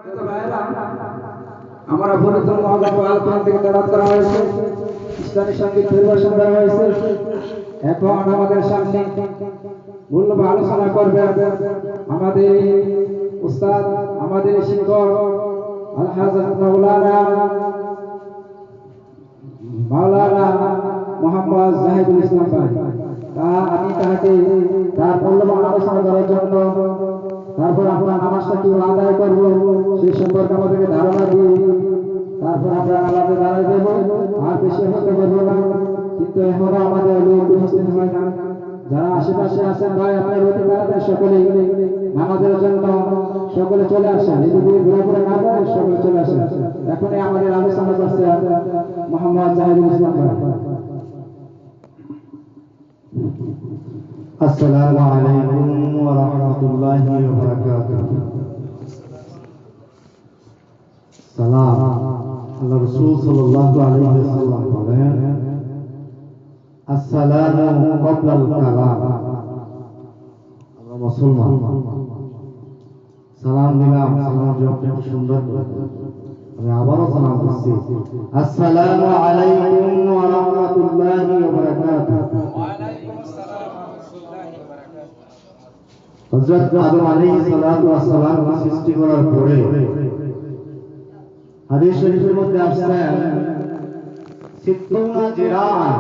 हमारा पुरातन महागवाल থেকে তেলাওয়াত করা হয়েছে ইসলামী সঙ্গীত পরিবেশন করা হয়েছে এখন আমাদের সামনে মূল্যবান আলোচনা করবেন আমাদের উস্তাদ আমাদের শিক্ষক আল হাজরত মাওলানা মোহাম্মদ জাহিদুল ইসলাম ভাই আমি তাকে তার মূল্যবান আলোচনা করার জন্য তারপর আমরা নামাজটা কি আদায় করব সেই সম্পর্কে আমাদেরকে ধারণা দিয়ে তারপর আমরা নামাজে দাঁড়ায় দেব আর বেশি হতে পারবো না কিন্তু এখনো আমাদের লোক উপস্থিত হয় না যারা আশেপাশে আছেন ভাই আপনার অতি তাড়াতাড়ি সকলে নামাজের জন্য সকলে চলে আসেন এদিকে ঘুরে ঘুরে না যায় সকলে চলে আসেন এখনই আমাদের আলোচনা করছে মোহাম্মদ জাহিদুল ইসলাম ভাই। السلام عليكم ورحمة الله وبركاته. سلام على الرسول صلى الله عليه وسلم. السلام قبل الكلام. মুসলমান সালাম দিলাম সালাম জবাবটা একটু সুন্দর আমি আবারও সালাম দিচ্ছি আসসালামু আলাইকুম ওয়া রাহমাতুল্লাহি ওয়া বারাকাতুহু। হযরত আদম আলাইহিস সালাতু ওয়াস সালাম সৃষ্টি করার পরে হাদিস শরীফের মধ্যে আসছে সিত্তুনা জিরান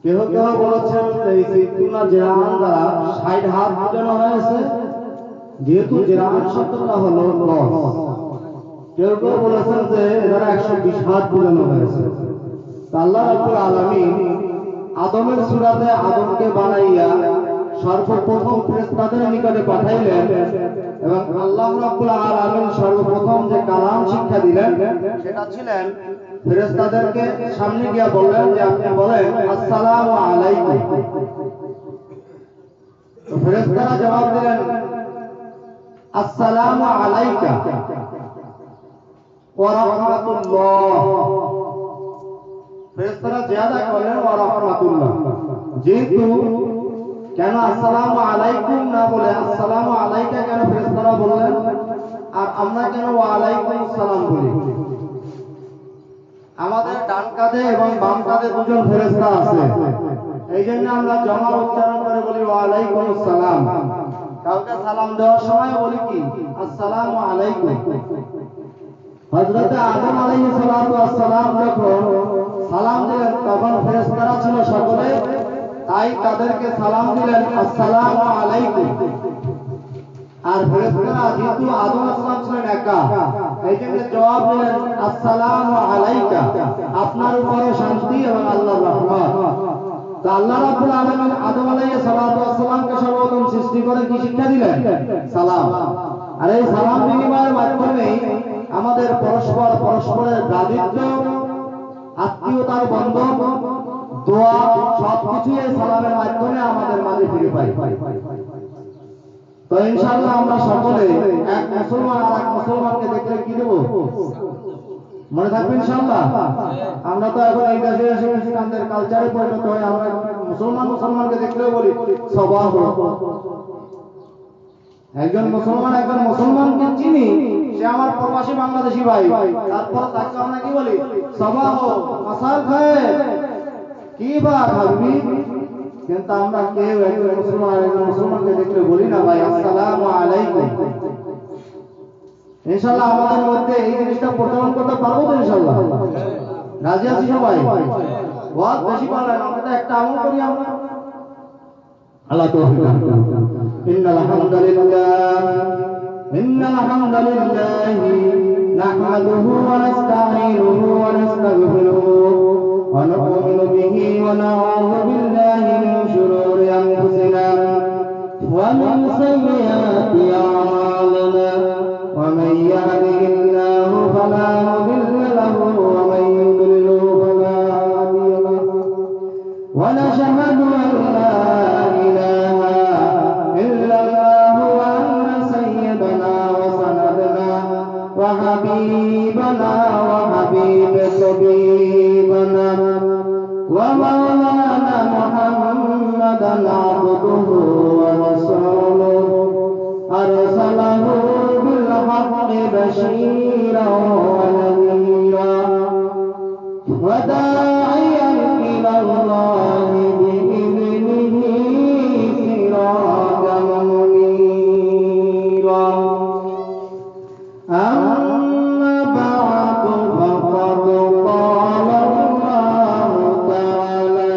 কেহ কেহ বলেছেন এই সিত্তুনা জিরান দ্বারা 60 হাত বোঝানো হয়েছে যেহেতু জিরান শব্দটা হলো 10 কেউ কেউ বলেছেন যে এরা 120 হাত বোঝানো হয়েছে। আল্লাহ রাব্বুল আলামিন আদমের সূরাতে আদমকে বানাইয়া সর্বপ্রথম ফেরেশতাদের নিকটে পাঠাইলেন এবং আল্লাহ রাব্বুল আলামিন সর্বপ্রথম যে কালাম শিক্ষা দিলেন সেটা ছিলেন ফেরেশতাদেরকে সামনে গিয়া বললেন যে আপনি বলেন আসসালামু আলাইকুম। তো ফেরেশতারা জবাব দিলেন আসসালামু আলাইকা ওয়া রাহমাতুল্লাহ। ফেরেশতারা জিয়াদা করলেন ওয়া রাহমাতুল্লাহ। যেহেতু কেন আসসালামু আলাইকুম না বলে আসসালামু আলাইকা কেন ফেরেশতারা বললেন আর আমরা কেন ওয়া আলাইকুম আসসালাম বলি? আমাদের ডান কাঁধে এবং বাম কাঁধে দুজন ফেরেশতা আছে, এইজন্য আমরা জমা উচ্চারণ করে বলি ওয়া আলাইকুম আসসালাম। কাউকে সালাম দেওয়ার সময় বলি কি আসসালামু আলাইকুম। হযরত আদম আলাইহিস সালাতু ওয়াস সালাম যখন সালাম দিলেন তখন ফেরেশতারা ছিল সকলে, তাই তাদেরকে সালাম দিলেন আসসালামু আলাইকুম। আর ফেরেশতারা যেহেতু আদম আলাইহিস সালাম ছিলেন একা, এইজন্য জবাব দিলেন আসসালামু আলাইকা, আপনার উপরে শান্তি এবং আল্লাহর রহমত। তো আল্লাহ রাব্বুল আলামিন আদম আলাইহিস সালাতু ওয়াস সালামকে সর্বপ্রথম সৃষ্টি করে কি শিক্ষা দিলেন? সালাম। আর এই সালাম বিনিময়ের মাধ্যমে আমাদের পরস্পরের ভ্রাতৃত্ব, আত্মীয়তার বন্ধন, দোয়া সবকিছু এই সালামের মাধ্যমে আমাদের মাঝে ফিরে পাই। তো ইনশাআল্লাহ আমরা সকলে এক মুসলমান আর এক মুসলমানকে দেখলে কি দেব? মনে থাকবে ইনশাআল্লাহ। আমরা তো এখন এই দেশে এসে খ্রিস্টানদের কালচারে পরিণত হয়ে আমরা মুসলমানকে দেখলেও বলি সবাহ। একজন মুসলমানকে চিনি, সে আমার প্রবাসী বাংলাদেশি ভাই, তারপর তাকে আমরা কি বলি সবাহ, মাসাল খায় কি বা ভাবি। কিন্তু আমরা কেউ একজন মুসলমানকে দেখলে বলি না ভাই আসসালামু আলাইকুম। ইনশাআল্লাহ আমাদের মধ্যে এই জিনিসটা প্রচলন করতে পারবো তো ইনশাআল্লাহ? রাজি আছি সবাই? ওয়াজ বেশি বলেন, আমরা একটা আমল করি আমরা। আল্লাহ তাআলা ইন্নাল হামদালিল্লাহি নাহমাদুহু ওয়া নাস্তাঈনুহু ওয়া নাস্তাগফিরুহু ওয়া নু'মিনু বিহি ওয়া না'উযু বিল্লাহি মিন শুরুরি আনফুসিনা ওয়া মিন সাইয়্যাতি আ'মালিনা ওয়া মান ইয়াহদিহিল্লাহু ফালা মুদিল্লা লাহু ওয়া মান يضلله فلا هادي له ونشهد أن لا إله إلا الله وأن سيدنا وسندنا وحبيبنا وحبيب طبيبنا ومولانا محمدا عبده ورسوله أرسله بالحق بشيرا ونذيرا وداعيا إلى الله بإذنه سراجا منيرا أما بعد فقد قال الله تعالى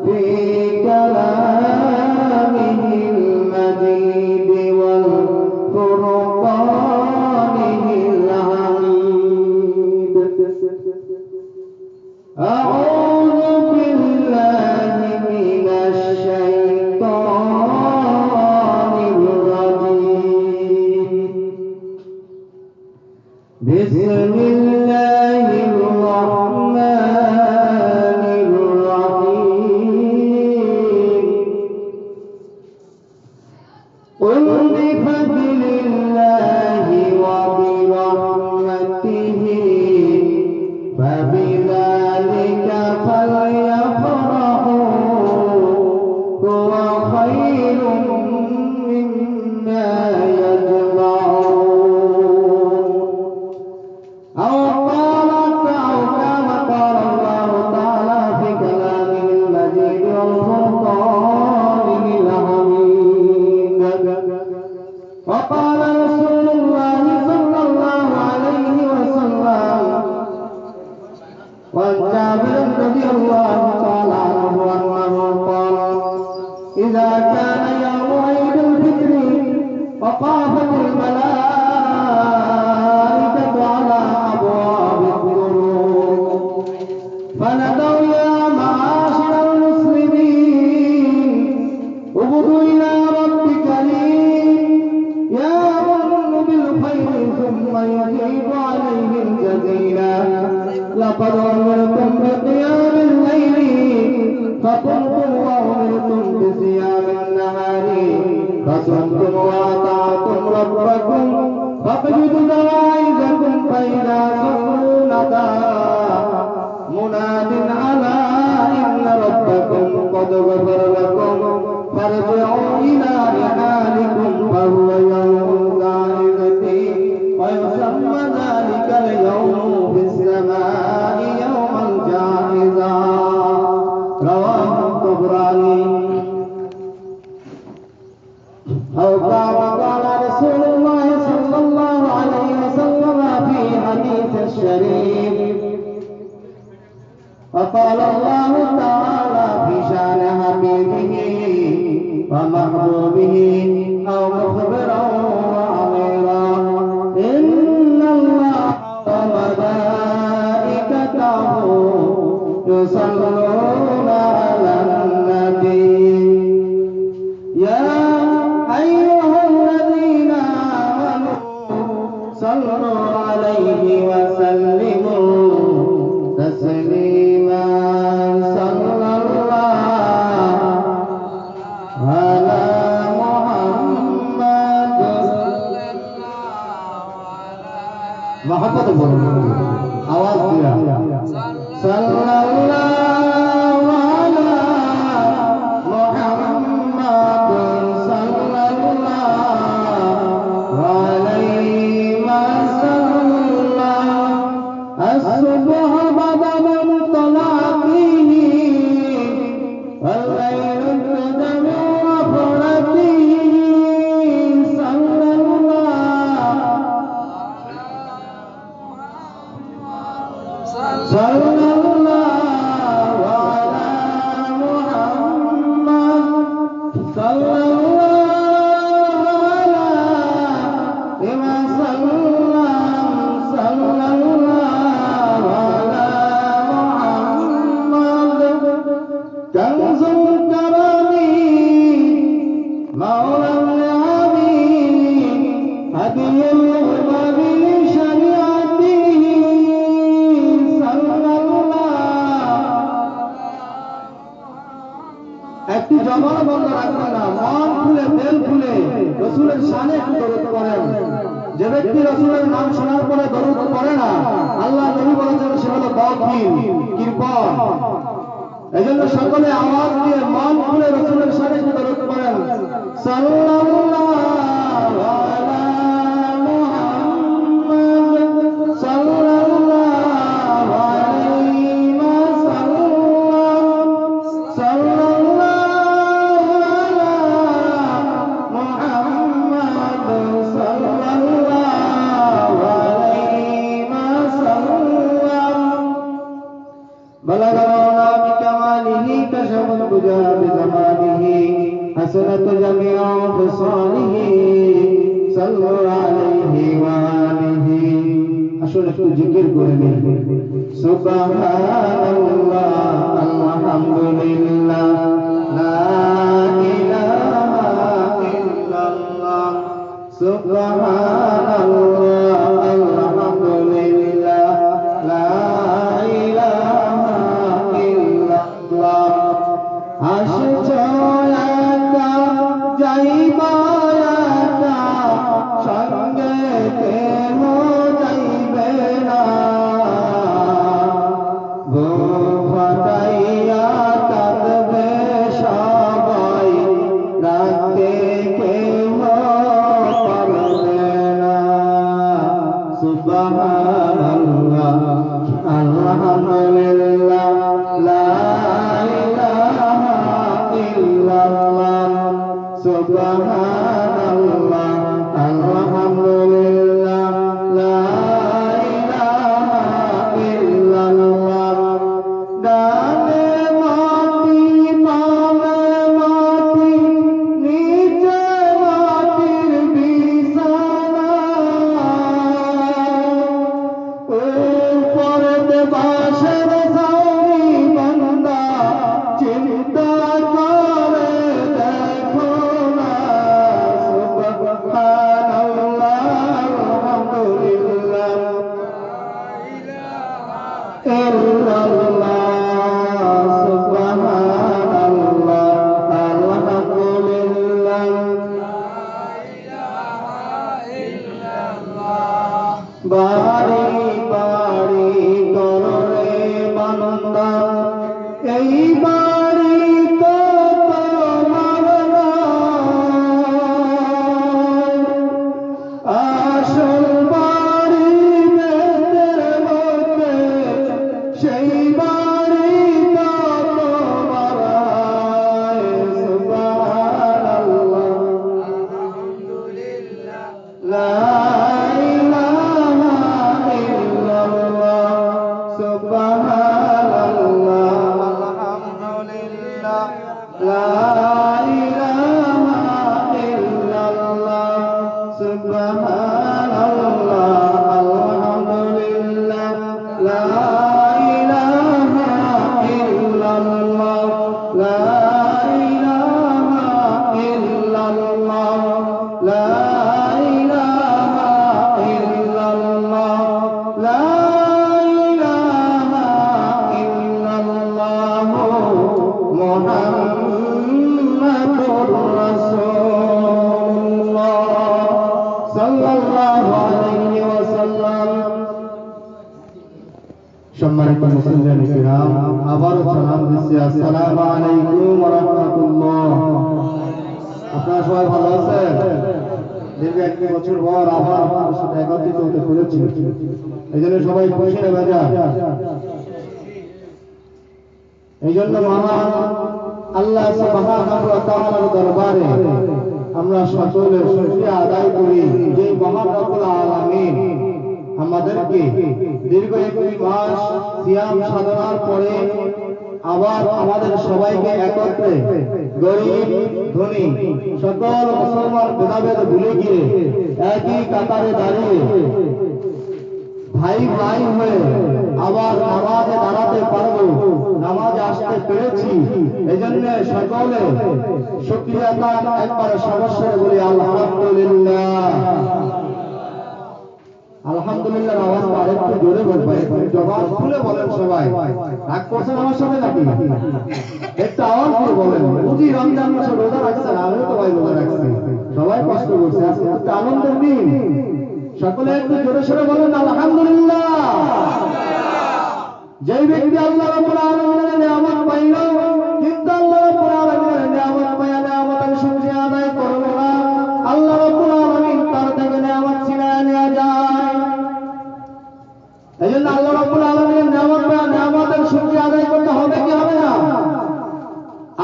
في كلامه المجيد والفرقانه الحميد أعوذ بالله من الشيطان الرجيم بسم الله الرحمن الرحيم قل بفضل الله وبرحمته فبذلك فليفرحوا هو خير مما يجمعون أو كما قال الله تعالى في كلامه المجيد والفرقان الحميد وقال رسول الله صلى الله عليه وسلم وعن جابر رضي الله تعالى عنه أنه قال إذا كان يوم عيد الفطر وقافت الملائكة على أبواب القلوب فندوا يا معاشر المسلمين اغدوا إلى رب كريم يامر بالخير ثم يجيب عليهم جزيلا لقد أمرتم بقيام الليل فقمتم وأمرتم بصيام النهار فصمتم وأطعتم ربكم فاقبضوا جوائزكم فإذا صفوا نادى مناد على إن ربكم قد غفر لكم فارجعوا إلى رحالكم فهو يوم الجائزة ويسمى ذلك اليوم في السماء يوم الجائزة رواه الطبراني أو كما قال رسول الله صلى الله عليه وسلم في حديث الشريف وقال الله تعالى في شأن حبيبه ومحبوبه أو مخبرا وأميرا إن الله وملائكته يصلون على النبي يا أيها الذين آمنوا صلوا عليه وسلموا تسليما صلى الله على محمد محبت बोलो आवाज दिया सल्लल्लाहु अलैहि मुहम्मद सल्लल्लाहु अलैहि वसल्लम الصبح بعد من طلعته والليل ابتدى من وفرته صلى الله صلى الله على محمد صلى الله عليه وسلم صلى الله على محمد كنز الكرم مولى النعم هدي الأمم لشريعته صلى الله একটু জবান বন্ধ রাখবেন না, মন খুলে দিল খুলে রাসূলের শানে একটু দরুদ পড়েন। যে ব্যক্তি রাসূলের নাম শোনার পরে দরুদ পড়ে না, আল্লাহ নবী বলেছেন সে হলো বখিল, কৃপণ। এজন্য সকলে আওয়াজ দিয়ে মন খুলে রাসূলের শানে একটু দরুদ পড়েন। সাল্লাল্লাহু আলা মুহাম্মদ আলাইহি ওয়া আলিহি। আসুন একটু জিকির করে নিন। সুবহানাল্লাহ, আলহামদুলিল্লাহ, লা ইলাহা ইল্লাল্লাহ, সুবহানাল্লাহ, আলহামদুলিল্লাহ, লা ইলাহা ইল্লাল্লাহ। আসছো একা যাইবা একা, সঙ্গে কেহ যাইবে না। বুক ফাটাইয়া কাঁদবে সবাই, রাখতে কেহ পারবে না। সুবহানাল্লাহ, আলহামদুলিল্লাহ, লা ইলাহা ইল্লাল্লাহ, সুবহানাল্লাহ, আলহামদুলিল্লাহ, লা ইলাহা ইল্লাল্লাহ। ডানে মাটি বামে মাটি, নিচে মাটির বিছানা, উপরেতে বাঁশের ছাউনি বান্দা, চিন্তা করে দেখো না। সুবহানাল্লাহ, আলহামদুলিল্লাহ, ইল্লাল্লাহ, সুবহানাল্লাহ, আলহামদুলিল্লাহ। বাড়ি বাড়ি কররে বান্দা, এই বাড়ি তো তোমার নয়। আসল বাড়ি বেদের মধ্যে, সেই বাড়ি তো তোমার নয়। সুবহানাল্লাহ, লা ইলাহা ইল্লাল্লাহ, সুবহানাল্লাহ, আলহামদুলিল্লাহ, লা ইলাহা ইল্লাল্লাহ, সুবহানাল্লাহ, আলহামদুলিল্লাহ, লা ইলাহা ইল্লাল্লাহ, লা ইলাহা ইল্লাল্লাহ, লা ইলাহা ইল্লাল্লাহ, লা ইলাহা ইল্লাল্লাহ, মুহাম্মাদুর রাসূলুল্লাহ সাল্লাল্লাহু আলাইহি ওয়াসাল্লাম। সম্মানিত মুসলিম কিরাম, আবারও সালাম দিচ্ছি, আসসালামু আলাইকুম ওয়া রাহমাতুল্লাহ। আপনারা সবাই ভালো আছেন? দীর্ঘ 1 বছর পর আবার আপনাদের সাথে একত্রিত হতে পেরেছি, এই জন্য সবাই খুশি না বাজা। এই জন্য মহান আল্লাহ সুবহানাহু ওয়া তাআলার দরবারে আমরা সকলে শুকরিয়া আদায় করি, যে মহান রব্বুল আলামিন আমাদেরকে দীর্ঘ 1 মাস সিয়াম সাধনার পরে আবার আমাদের সবাইকে একত্রে, গরিব ধনী সকল মুসলমান ভেদাভেদ ভুলে গিয়ে একই কাতারে দাঁড়িয়ে ভাই ভাই হয়ে আবার নামাজে দাঁড়াতে পারবো, নামাজে আসতে পেরেছি। এই জন্য সকলে শুকরিয়া গান একবার সবস্বরে বলি আলহামদুলিল্লাহ। আলহামদুলিল্লাহ আওয়াজটা আরেকটু জোরে বলবেন, জবান খুলে বলেন সবাই। রাগ করছেন আমার সাথে নাকি? একটু আওয়াজ দিয়ে বলেন। বুঝি রমজান মাসে রোজা রাখছেন, আমিও তো ভাই রোজা রাখছি, সবাই কষ্ট করছে, আজকে একটা আনন্দের দিন। সকলে একটু জোরে সরে বলেন আলহামদুলিল্লাহ। যেই ব্যক্তি আল্লাহ রাব্বুল আলামিনের নিয়ামত পাইল, কিন্তু আল্লাহ রাব্বুল আলামিনের নিয়ামত পাইয়া নিয়ামতের শুকরিয়া আদায় করল না, আল্লাহ রাব্বুল আলামিন তার থেকে নিয়ামত ছিনিয়ে নিয়ে যায়। এই জন্য আল্লাহ রাব্বুল আলামিনের নিয়ামত পাইয়া নিয়ামতের শুকরিয়া আদায় করতে হবে কি হবে না?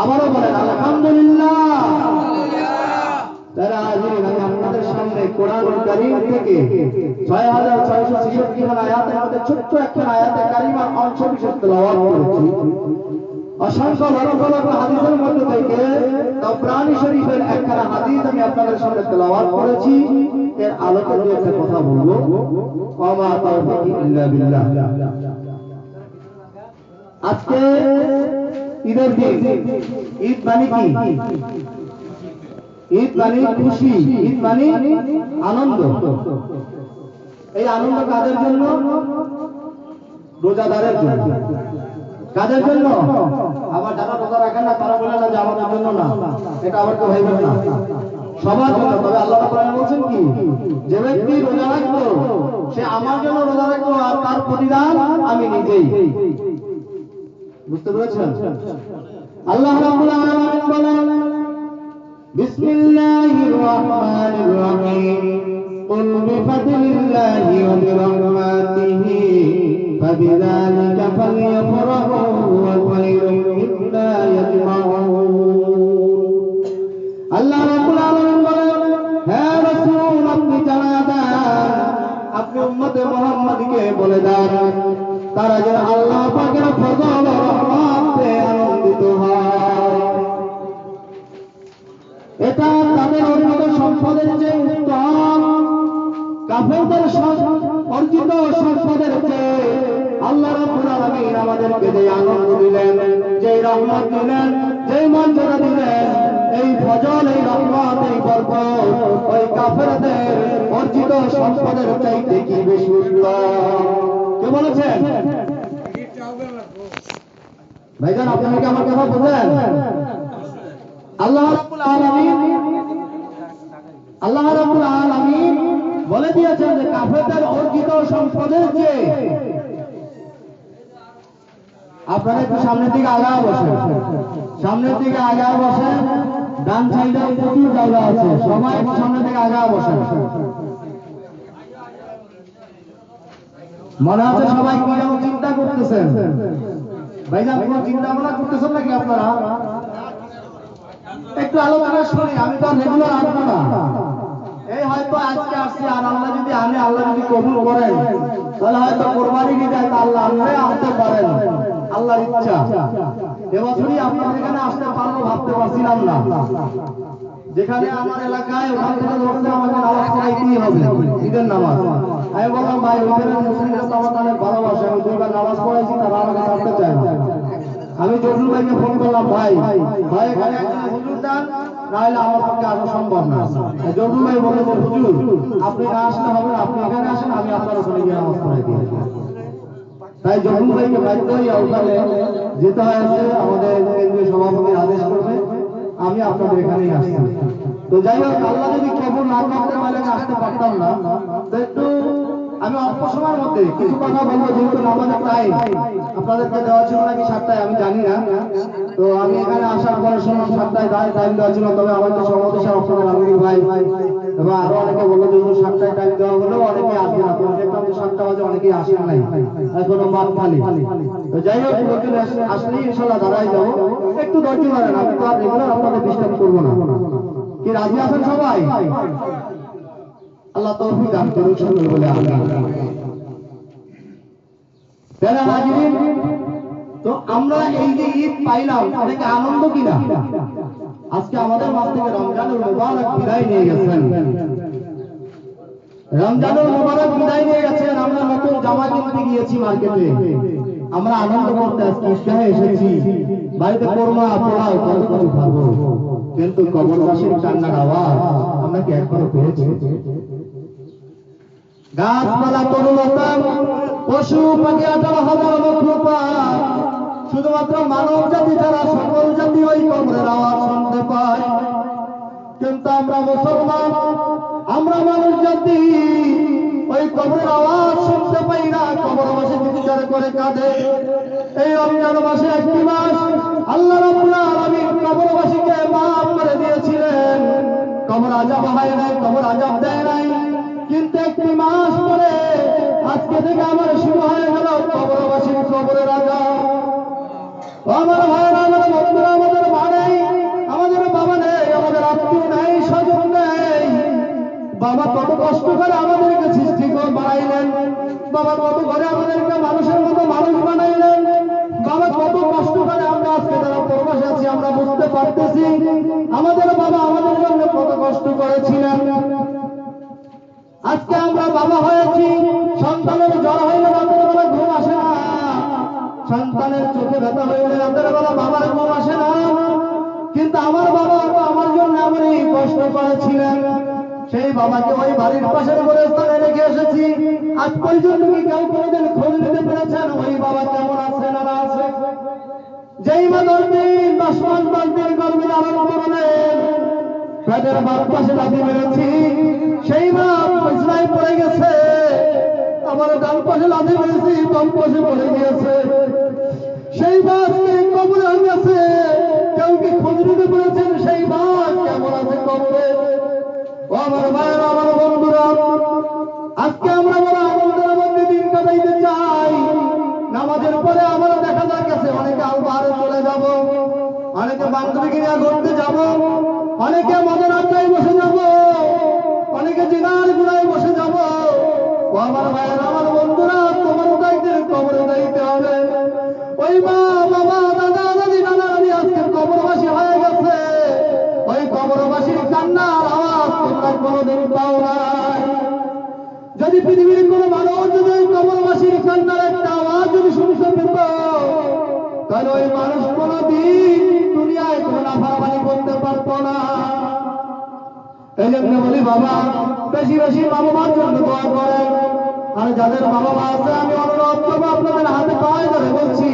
আবারও বলেন আলহামদুলিল্লাহ। তারা হাজিরিন, আমি আপনাদের সামনে কোরআনুল কারীম থেকে 6666 খান আয়াতের মধ্যে ছোট্ট একটা আয়াতে কারিমার অংশ বিশেষ তেলাওয়াত করেছি। অসংখ্য লক্ষ লক্ষ হাদিসের মধ্যে থেকে তাবরানী শরীফের একখানা হাদিস আমি আপনাদের সামনে তেলাওয়াত করেছি। এর আলোকে দু একটা কথা বলবো। ওয়া তাওফীকি ইল্লা বিল্লাহ। আজকে ঈদের দিন। ঈদ মানে কি? ঈদ মানে খুশি, ঈদ মানে আনন্দ। এই আনন্দ কাদের জন্য? রোজাদারের জন্য। কাদের জন্য? আবার যারা রোজা রাখেন না তারা বলে না যে আমাদের জন্য না, এটা আবার কেউ ভাইবেন না, সবার জন্য। তবে আল্লাহ তাআলা বলেন কি, যে ব্যক্তি রোজা রাখলো সে আমার জন্য রোজা রাখলো আর তার প্রতিদান আমি নিজেই। বুঝতে পেরেছেন? আল্লাহ রাব্বুল আলামিন বলেন, বিসমিল্লাহির রহমানির রহিম, কুল বিফাদলিল্লাহি ওয়া বিরহমাতিহি ফাবিযালিকা ফালইফরাহু ওয়া খায়রুম মিম্মা ইয়াজমাউন। আল্লাহ রাব্বুল আলামিন বলেন, হে রাসূল আপনি জানায়া দেন, আপনি উম্মতে মুহাম্মাদকে বলে দেন তারা যেন আল্লাহ পাকের ফজল ও রহমতে আনন্দিত হয়। এটা তাদের অর্জিত সম্পদের চেয়ে উত্তম। কাফেরদের অর্জিত সম্পদের চেয়ে আল্লাহ রাব্বুল আলামিন আমাদেরকে যে আনন্দ দিলেন, যে রহমত দিলেন, যে মর্যাদা দিলেন, এই ফজল, এই রহমত, এই বরকত ওই কাফেরদের অর্জিত সম্পদের চাইতে কি বেশি উত্তম? কে বলেছেন? ভাইজান আপনারা কি আমার কথা বোঝেন? আল্লাহ রাব্বুল আলামিন বলে দিয়েছেন যে কাফেরদের অর্জিত সম্পদের চেয়ে। আপনারা একটু সামনের দিকে আগায় বসেন, সামনের দিকে আগায় বসেন, ডান সাইডে প্রচুর জায়গা আছে, সবাই একটু সামনের দিকে আগায় বসেন। মনে হচ্ছে সবাই কি যেন চিন্তা করতেছেন। ভাইজান কোনো চিন্তা ভাবনা করতেছেন নাকি আপনারা? একটু আলোচনা শুনি, আমি তো রেগুলার আসবো না। এই হয়তো আজকে আসছি, আর আল্লাহ যদি আনে, আল্লাহ যদি কবুল করেন, তাহলে হয়তো কোরবানি দিতে আল্লাহ আনলে আসতে পারেন, আল্লাহর ইচ্ছা। এবছরই আপনাদের এখানে আসতে পারবো ভাবতে পারছিলাম না। যেখানে আমার এলাকায় ওখান থেকে ধরতে আমাকে নামাজ পড়াইতেই হবে, ঈদের নামাজ। আমি বললাম ভাই ওইখানে মুসলিমরা তো আমার অনেক ভালোবাসে, আমি দুইবার নামাজ পড়াইছি, তারা আমাকে ছাড়তে চায় না। আমি জহুর ভাইকে ফোন করলাম, ভাই ভাই এখানে একজন হুজুর দেন, নাহলে আমার পক্ষে আসা সম্ভব না। জহুর ভাই বলে যে হুজুর আপনি না আসলে হবে না, আপনি এখানে আসেন, আমি আপনার ওখানে গিয়ে নামাজ পড়াই দিই। তাই জহুর ভাইকে বাধ্য হয়ে ওখানে যেতে হয়েছে, আমাদের কেন্দ্রীয় সভাপতির আদেশ করবে, আমি আপনাদের এখানেই আসছি। তো যাই হোক, আল্লাহ যদি কবুল না করতে পারলে আসতে পারতাম না। তো একটু আমি অল্প সময়ের মধ্যে কিছু কথা বলবো, যেহেতু নামাজের টাইম আপনাদেরকে দেওয়া ছিল নাকি 7টায় আমি জানি না। তো আমি এখানে আসার পরে শুনলাম 7টায় টাইম দেওয়া ছিল, তবে আমাদের সভাপতি সাহেব আপনাদের আলমগীর ভাই এবং আরো অনেকে বললো যে 7টায় টাইম দেওয়া হলেও অনেকে আসবে না। তো দেখলাম যে 7টা বাজে অনেকেই আসেন নাই, এখনো মাঠ খালি। তো যাই হোক, লোকজন আসলেই ইনশাল্লাহ দাঁড়াই যাবো। একটু ধৈর্য ধরেন, আমি তো আর রেগুলার আপনাদের ডিস্টার্ব করবো না। কি রাজি আছেন সবাই? আল্লাহ তৌফিক দান করুন সকল বলে আমিন। যারা হাজিরিন, তো আমরা এই যে ঈদ পাইলাম, এটাকে আনন্দ কিনা? আজকে আমাদের মাঝ থেকে রমজানুল মুবারক বিদায় নিয়ে গেছেন। রমজানুল মুবারক বিদায় নিয়ে গেছেন, আমরা নতুন জামা কিনতে গিয়েছি মার্কেটে, আমরা আনন্দ করতে আজকে ইফতারে এসেছি, বাড়িতে কোরমা পোলাও কত কিছু খাবো, কিন্তু কবরবাসীর কান্নার আওয়াজ আমরা কি একবারও পেয়েছি? গাছপালা, তরুলতা, পশু পাখি, 18,000 মখলুকাত, শুধুমাত্র মানব জাতি ছাড়া সকল জাতি ওই কবরের আওয়াজ শুনতে পায়। কিন্তু আমরা মুসলমান, আমরা মানুষ জাতি ওই কবরের আওয়াজ শুনতে পাই না। কবরবাসী চিৎকার করে কাঁদে। এই রমজান মাসে একটি মাস আল্লাহ রাব্বুল আলামিন কবরবাসীকে মাফ করে দিয়েছিলেন, কবর আযাব হয় নাই, কবর আযাব দেয় নাই। কিন্তু একটি মাস পরে আজকে থেকে আমার শুরু হয়ে গেল কবরবাসীর কবরের আযাব। আমার ভাইরা, আমার বন্ধুরা, আমাদের মা নেই, আমাদের বাবা নেই, আমাদের আত্মীয় নেই, স্বজন নেই। বাবা কত কষ্ট করে আমাদেরকে সৃষ্টি করে বানাইলেন, বাবা কত করে আমাদেরকে মানুষের মতো মানুষ বানাইলেন, বাবা কত কষ্ট করে আমরা আজকে যারা প্রবাসে আছি আমরা বুঝতে পারতেছি আমাদের বাবা আমাদের জন্য কত কষ্ট করেছিলেন। আজকে আমরা বাবা হয়েছি, সন্তানের জ্বর হইলে রাতের বেলা ঘুম আসে না, সন্তানের চোখে ব্যথা হইলে রাতের বেলা বাবার ঘুম আসে না। কিন্তু আমার বাবা আমার জন্য এমনই কষ্ট করেছিলেন, সেই বাবাকে ওই বাড়ির পাশের গোরস্থানে রেখে এসেছি। আজ পর্যন্ত কি কেউ কোনোদিন খোঁজ নিতে পেরেছেন ওই বাবা কেমন আছে না না আছে? যেই মা 10 দিন 10 মাস 10 দিন গর্ভে ধারণ করলেন, পেটের বাম পাশে লাথি মেরেছি, সেই মা বিছানায় পড়ে গেছে। আমার ডান পাশে লাথি মেরেছি, বাম পাশে পড়ে গিয়েছে। সেই মা আজকে কবরে হয়ে গেছে, কেউ কি খোঁজ নিতে পেরেছেন সেই মা কেমন আছে কবরে? ও আমার ভাইয়েরা, আমার বন্ধুরা, আজকে আমরা বড় আনন্দের মধ্যে দিন কাটাইতে চাই। নামাজের পরে আমরা দেখা যাচ্ছে অনেকে আলবাহারে চলে যাব, অনেকে বান্ধবীকে নিয়ে ঘুরতে যাব, অনেকে মদের আড্ডায় বসে যাব, অনেকে জিনার গুড়ায় বসে যাব। ও আমার ভাইয়েরা, আমার বন্ধুরা, তোমার দায়িত্বে কবরে যাইতে হবে। ওই মা বাবা দাদা দাদি নানা নানি আজকে কবরবাসী হয়ে গেছে, ওই কবরবাসীর কান্নার আওয়াজ তোমরা কোনোদিন পাও নাই। যদি পৃথিবীর কোনো মানুষ যদি ওই কবরবাসীর কান্নার একটা আওয়াজ যদি শুনতে পেত, তাহলে ওই মানুষ কোনোদিন দুনিয়ায় কোনো নাফরমানি করতে পারতো না। এই জন্য বলি বাবা, বেশি বেশি মা বাবার জন্য দোয়া করেন। আর যাদের মা বাবা আছে আমি অনুরোধ করবো, আপনাদের হাতে পায়ে ধরে বলছি,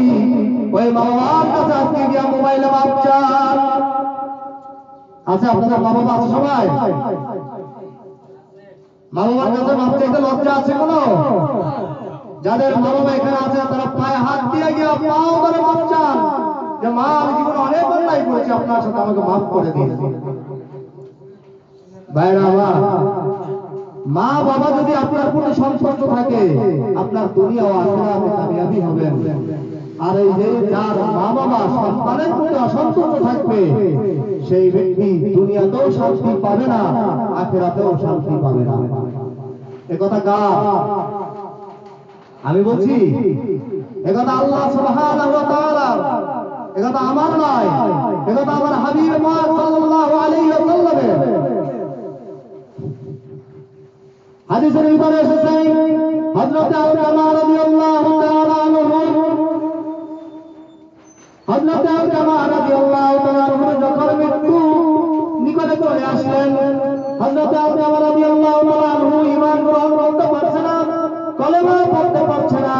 ওই মা বাবার কাছে আজকে গিয়া মোবাইলে মাপ চান। আচ্ছা, আপনাদের মা বাবা আছে সবাই? মা বাবার কাছে মাপ চাইতে লজ্জা আছে কোনো? যাদের মা বাবা এখানে আছে তারা পায়ে হাত দিয়ে গিয়া পাও ধরে মাপ চান, যে মা আমি জীবনে অনেক অন্যায় করেছি, আপনার সাথে আমাকে মাফ করে দিন। ভাইরা আমার, মা বাবা যদি আপনার প্রতি সন্তুষ্ট থাকে, আপনার দুনিয়া ও আখিরাতে কামিয়াবি হবেন। আর এই যে যার মা বাবা সন্তানের প্রতি অসন্তুষ্ট থাকবে, সেই ব্যক্তি দুনিয়াতেও শান্তি পাবে না, আখিরাতেও শান্তি পাবে না। একথা কার? আমি বলছি একথা আল্লাহ সুবহানাহু ওয়া তাআলা, একথা আমার নয়, একথা আমার হাবিব পাক সাল্লাল্লাহু আলাইহি ওয়াসাল্লামের হাদিসের ভিতরে এসেছে। হযরত আলকামা রাদিয়াল্লাহু তাআলা আনহু, হযরত আলকামা রাদিয়াল্লাহু তাআলা আনহু যখন মৃত্যু নিকটে চলে আসলেন, হযরত আলকামা রাদিয়াল্লাহু তাআলা আনহু ঈমান গ্রহণ করতে পারছে না, কলেমা পড়তে পারছে না,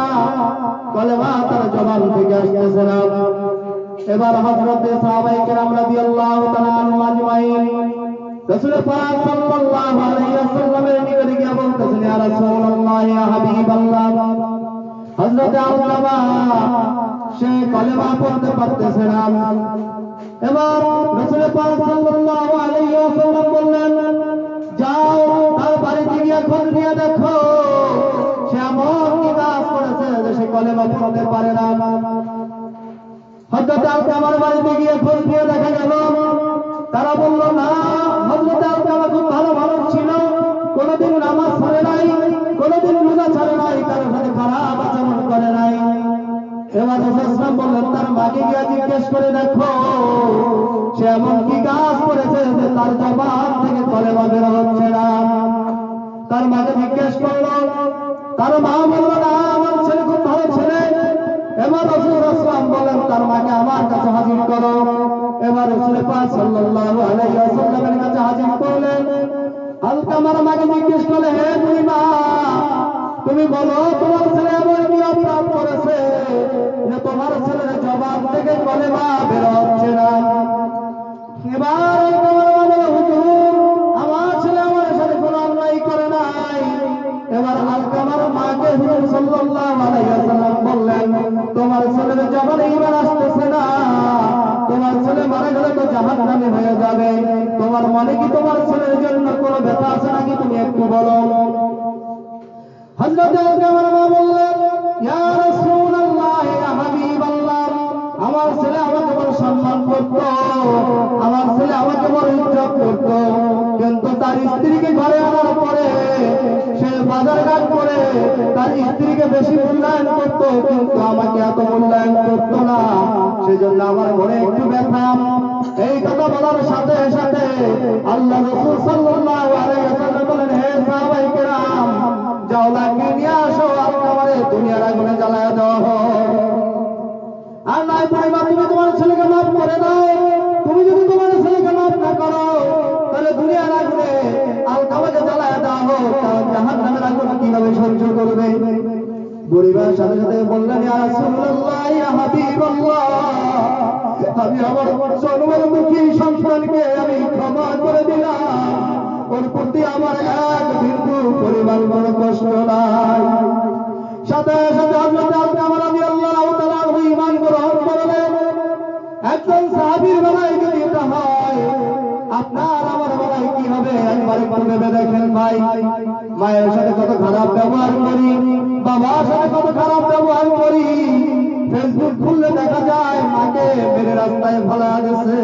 কলেমা তার জবান থেকে আসতেছে না। এবার হযরত সাহাবায়ে কেরাম রাদিয়াল্লাহু তাআলা আনহুম আজমাইন রাসূল পাক সাল্লাল্লাহু আলাইহি ওয়াসাল্লামের নিকটে গিয়ে বলতেছেন, ইয়া রাসূলুল্লাহ, ইয়া হাবিবাল্লাহ, হযরত আলকামা সে কলেমা পড়তে পারতেছে না। এবার রাসূল পাক সাল্লাল্লাহু আলাইহি ওয়াসাল্লাম বললেন, যাও তার বাড়িতে গিয়ে খোঁজ নিয়ে দেখো সে এমন কি কাজ করেছে যে সে কলেমা পড়তে পারে না। হযরত আলকামার বাড়িতে গিয়ে খোঁজ নিয়ে দেখা গেল, তারা বলল না, হযরত আলকামা খুব ভালো মানুষ ছিল, কোনোদিন নামাজ ছাড়ে নাই, কোনোদিন রোজা ছাড়ে নাই, কারোর সাথে খারাপ আচরণ করে নাই। এবার রাসূল বললেন, তার মাকে গিয়ে জিজ্ঞেস করে দেখো সে এমন কি কাজ করেছে যে তার জবান থেকে কলেমা বের হচ্ছে না। তার মাকে জিজ্ঞেস করলো, তার মা বলল, না, আমার ছেলে খুব ভালো ছেলে। এবার রাসূল বললেন, তার মাকে আমার কাছে হাজির করো। এবার রাসূল পাক সাল্লাল্লাহু আলাইহি ওয়াসাল্লামের কাছে হাজির করলেন। আলকামার মাকে জিজ্ঞেস করলে, হে তুমি মা, তুমি বলো তোমার ছেলে এমন কি অপরাধ করেছে যে তোমার ছেলের জবান থেকে কলেমা বের হচ্ছে না? এবার আলকামার মা বলে, হুজুর, আমার ছেলে আমার সাথে কোনো অন্যায় করে নাই। এবার আলকামার মাকে হুজুর সাল্লাল্লাহু আলাইহি ওয়াসাল্লাম বললেন, তোমার ছেলের জবানে ঈমান আসতেছে না, তোমার ছেলে মারা গেলে তো জাহান্নামী হয়ে যাবে। তোমার মনে কি তোমার ছেলের জন্য কোনো ব্যথা আছে নাকি, তুমি একটু বলো। হযরত আলকামার মা বললেন, ইয়া রাসূলুল্লাহ, ইয়া হাবিবাল্লাহ, আমার ছেলে আমাকে বড় সম্মান করত, আমার ছেলে আমাকে বড় ইজ্জত করত, কিন্তু তার স্ত্রীকে ঘরে আনার পরে সে বাজারঘাট করে তার স্ত্রীকে বেশি মূল্যায়ন করত, কিন্তু আমাকে এত মূল্যায়ন করত না, সেজন্য আমার মনে একটু ব্যথা। এই কথা বলার সাথে সাথে আল্লাহ রাসূল সাল্লাল্লাহু আলাইহি ওয়াসাল্লাম বলেন, হে হে সাহাবায়ে কেরাম, যাও লাগিয়ে নিয়ে আসো, আলকামারে দুনিয়ার আগুনে জ্বালায় দাও। আর নাই বুড়িমা, তুমি তোমার ছেলেকে মাফ করে দাও। তুমি যদি তোমার ছেলেকে মাফ না করো, তাহলে দুনিয়ার আগুনে আলকামাকে জ্বালায় দাও, কারণ জাহান্নামের আগুন কিভাবে সহ্য করবে? বুড়িমার সাথে সাথে বললেন, ইয়া রাসূলুল্লাহ, ইয়া হাবিবাল্লাহ, আমি আমার জন্মমুখী সন্তানকে আমি ক্ষমা করে দিলাম, ওর প্রতি আমার এক বিন্দু পরিমাণ কোনো কষ্ট নাই। সাথে সাথে হযরত আলকামা রাদিয়াল্লাহু তাআলা ঈমান গ্রহণ করলেন। একজন সাহাবীর বেলায় যদি এটা হয়, আপনার আমার বেলায় কি হবে? একবার একটু ভেবে দেখেন ভাই। মায়ের সাথে কত খারাপ ব্যবহার করি, বাবার সাথে কত খারাপ ব্যবহার করি। ফেসবুক খুললে দেখা যায় মাকে মেরে রাস্তায় ফেলা গেছে,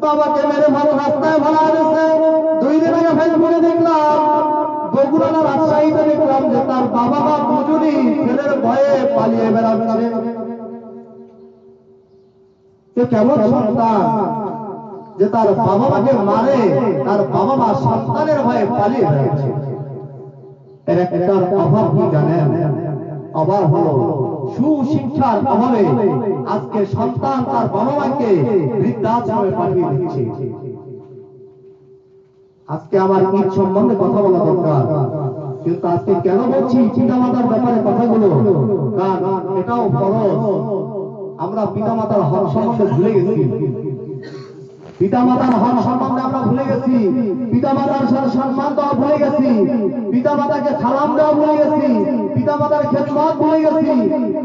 বাবাকে মেরে ভালো রাস্তায় ফেলা গেছে। 2 দিন আগে ফেসবুকে দেখলাম, বগুড়া না রাজশাহীতে দেখলাম যে তার বাবা মা দুজনই ছেলের ভয়ে পালিয়ে বেড়াচ্ছে। এ কেমন সন্তান যে তার বাবা মাকে মারে, তার বাবা মা সন্তানের ভয়ে পালিয়ে বেড়াচ্ছে? এর একটা অভাব কি জানেন? অভাব হলো সুশিক্ষার অভাবে আজকে সন্তান তার বাবা মাকে বৃদ্ধাশ্রমে পাঠিয়ে দিচ্ছে। আজকে আমার ঈদ সম্বন্ধে কথা বলা দরকার, কিন্তু আজকে কেন বলছি পিতামাতার ব্যাপারে কথাগুলো? কারণ এটাও ফরজ। আমরা পিতামাতার হক সম্বন্ধে ভুলে গেছি। পিতামাতার হক সম্বন্ধে আমরা ভুলে গেছি। পিতামাতার সাথে সম্মান দেওয়া ভুলে গেছি। পিতামাতাকে সালাম দেওয়া ভুলে গেছি। পিতামাতার খেদমত ভুলে গেছি।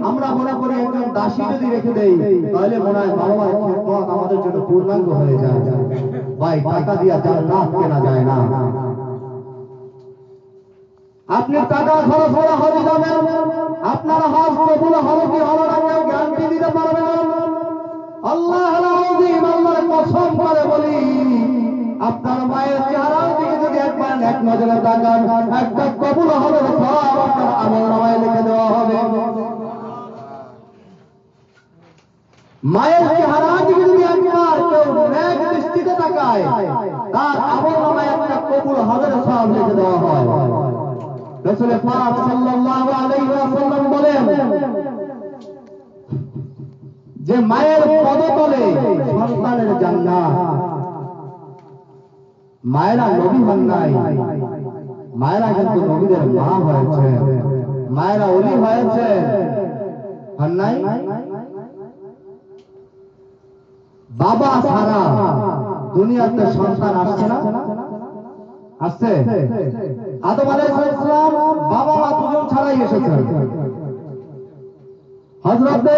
আমরা মনে করি একজন দাসী যদি রেখে দেই, তাহলে মনে হয় বাবা মার খেদমত আমাদের জন্য পূর্ণাঙ্গ হয়ে যায়। ভাই, টাকা দিয়া জান্নাত কেনা যায় না। আপনি টাকা খরচ করে হজে যাবেন, আপনার হজ কবুল হবে কি হবে না কেউ গ্যারান্টি দিতে পারবে না। আল্লাহর আযীম, আল্লাহর কসম করে বলি, আপনার মায়ের চেহারার দিকে যদি একবার এক নজরে তাকান, একটা কবুল হবে সব আপনার আমলনামায় লিখে দেওয়া হবে। মায়ের চেহারার দিকে যদি একবার কেউ নেক দৃষ্টিতে তাকায়, তার আমলনামায় একটা কবুল হবে সব লিখে দেওয়া হয়। রাসূল পাক সাল্লাল্লাহু আলাইহি ওয়াসাল্লাম বলেন যে মায়ের পদতলে সন্তানের জান্নাত। মায়েরা নবী হন নাই, মায়েরা কিন্তু নবীদের মা হয়েছে, মায়েরা ওলি হয়েছে, হন নাই? বাবা ছাড়া দুনিয়াতে সন্তান আসছে না? আসছে? আদম আলাইহিস সালাম বাবা মা দুজন ছাড়াই এসেছেন। হযরতে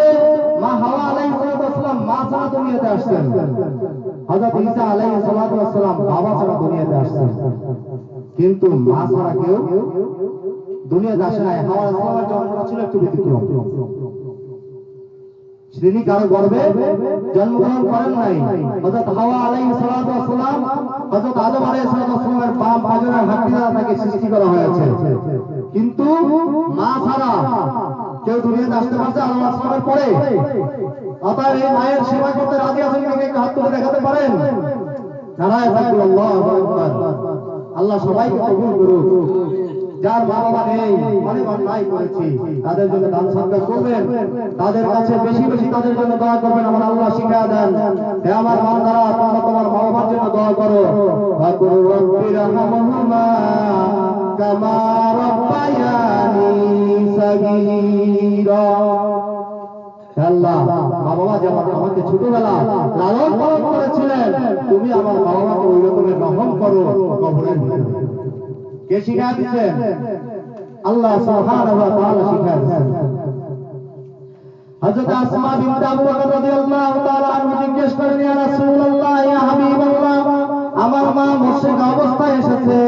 মা হাওয়া আলাইহিস সালাম মা ছাড়া দুনিয়াতে আসছেন। হযরত ঈসা আলাইহিস সালাম বাবা ছাড়া দুনিয়াতে আসছেন। কিন্তু মা ছাড়া কেউ দুনিয়াতে আসে নাই। হাওয়া আলাইহিস সালামের জন্মটা ছিল একটু ব্যতিক্রম। তিনি কারো গর্ভে জন্মগ্রহণ করেন নাই। হযরত হাওয়া আলাইহিস সালাম হযরত আদম আলাইহিস সালামের বাম পাজরের হাড্ডি দ্বারা তাকে সৃষ্টি করা হয়েছে। কিন্তু মা ছাড়া কেউ দুনিয়াতে আসতে পারছে আদম আলাইহিস সালামের পরে? অতএব এই মায়ের সেবা করতে রাজি আছেন নাকি? একটু হাত তুলে দেখাতে পারেন? নারায়ে তাকবীর, আল্লাহু আকবার। আল্লাহ সবাইকে কবুল করুক। যার মা বাবা নেই, অনেক অন্যায় করেছি, তাদের জন্য দান সদকা করবেন, তাদের কাছে বেশি বেশি তাদের জন্য দোয়া করবেন। আমার আল্লাহ শিখায়া দেন, হে আমার বান্দারা, তোমরা তোমার মা বাবার জন্য দোয়া করো। ওয়াকুর রাব্বিরহামহুমা কামা রাব্বায়ানি সাগীরা। আল্লাহ, মা বাবা যেমন আমাকে ছোটবেলা লালন পালন করেছিলেন, তুমি আমার মা বাবাকে ওই রকমের রহম করো কবরের ভিতরে। কে শিখা দিচ্ছেন? আল্লাহ সুবহানাহু ওয়া তাআলা শিখা দিচ্ছেন। হযরত আসমা বিনত আবু বকর রাদিয়াল্লাহু তাআলা আনহা জিজ্ঞেস করেন, ইয়া রাসূলুল্লাহ, ইয়া হাবিবাল্লাহ, আমার মা মুশরিকা অবস্থায় এসেছে,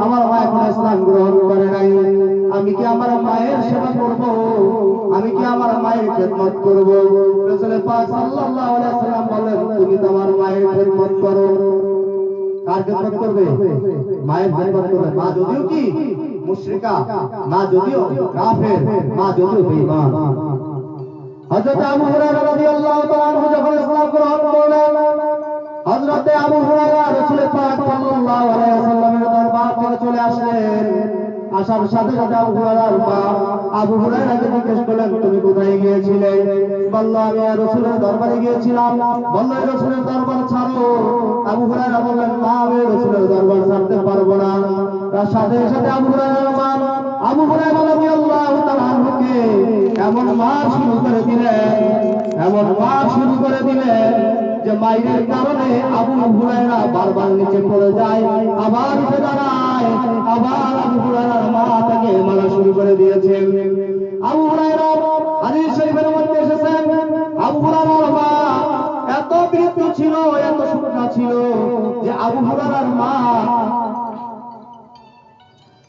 আমার মা এখন ইসলাম গ্রহণ করে নাই, আমি কি আমার মায়ের সেবা করব? আমি কি আমার মায়ের খেদমত করব? রাসূল পাক সাল্লাল্লাহু আলাইহি ওয়াসাল্লাম বলেন, তুমি তোমার মায়ের খেদমত করো। কার খেদমত করবে? মায়ের খেদমত করবে। মা যদিও কি মুশরিকা, মা যদিও কাফের, মা যদিও বেঈমান। হযরত আবু হুরায়রা রাদিয়াল্লাহু তাআলা আনহু যখন ইসলাম গ্রহণ করলেন, হযরতে আবু হুরায়রা রাসূল পাক সাল্লাল্লাহু আলাইহি ওয়াসাল্লামের দরবার থেকে চলে আসলেন। আসার সাথে সাথে আবু হুরায়রার মা আবু হুরায়রাকে জিজ্ঞেস করলেন, তুমি কোথায় গিয়েছিলে? বলল, আমি রাসূলের দরবারে গিয়েছিলাম। বলল, রাসূলের দরবার ছাড়ো। আবু হুরায়রা বললেন, মা, আমি রাসূলের দরবার ছাড়তে পারবো না। তার সাথে সাথে আবু হুরায়রার মা আবু হুরায়রা রাদিয়াল্লাহু তাআলা আনহুকে এমন মার শুরু করে দিলেন যে মায়ের কারণে আবু হুরায়রা বারবার নিচে পড়ে যায়, আবার উঠে দাঁড়ায়, আবার আবু হুরায়রার মা তাকে মারা শুরু করে দিয়েছেন। আবু হুরায়রা হাদিস শরীফের মধ্যে এসেছেন, আবু হুরায়রার মা এত বৃদ্ধ ছিল, এত শুকনা ছিল যে আবু হুরায়রার মা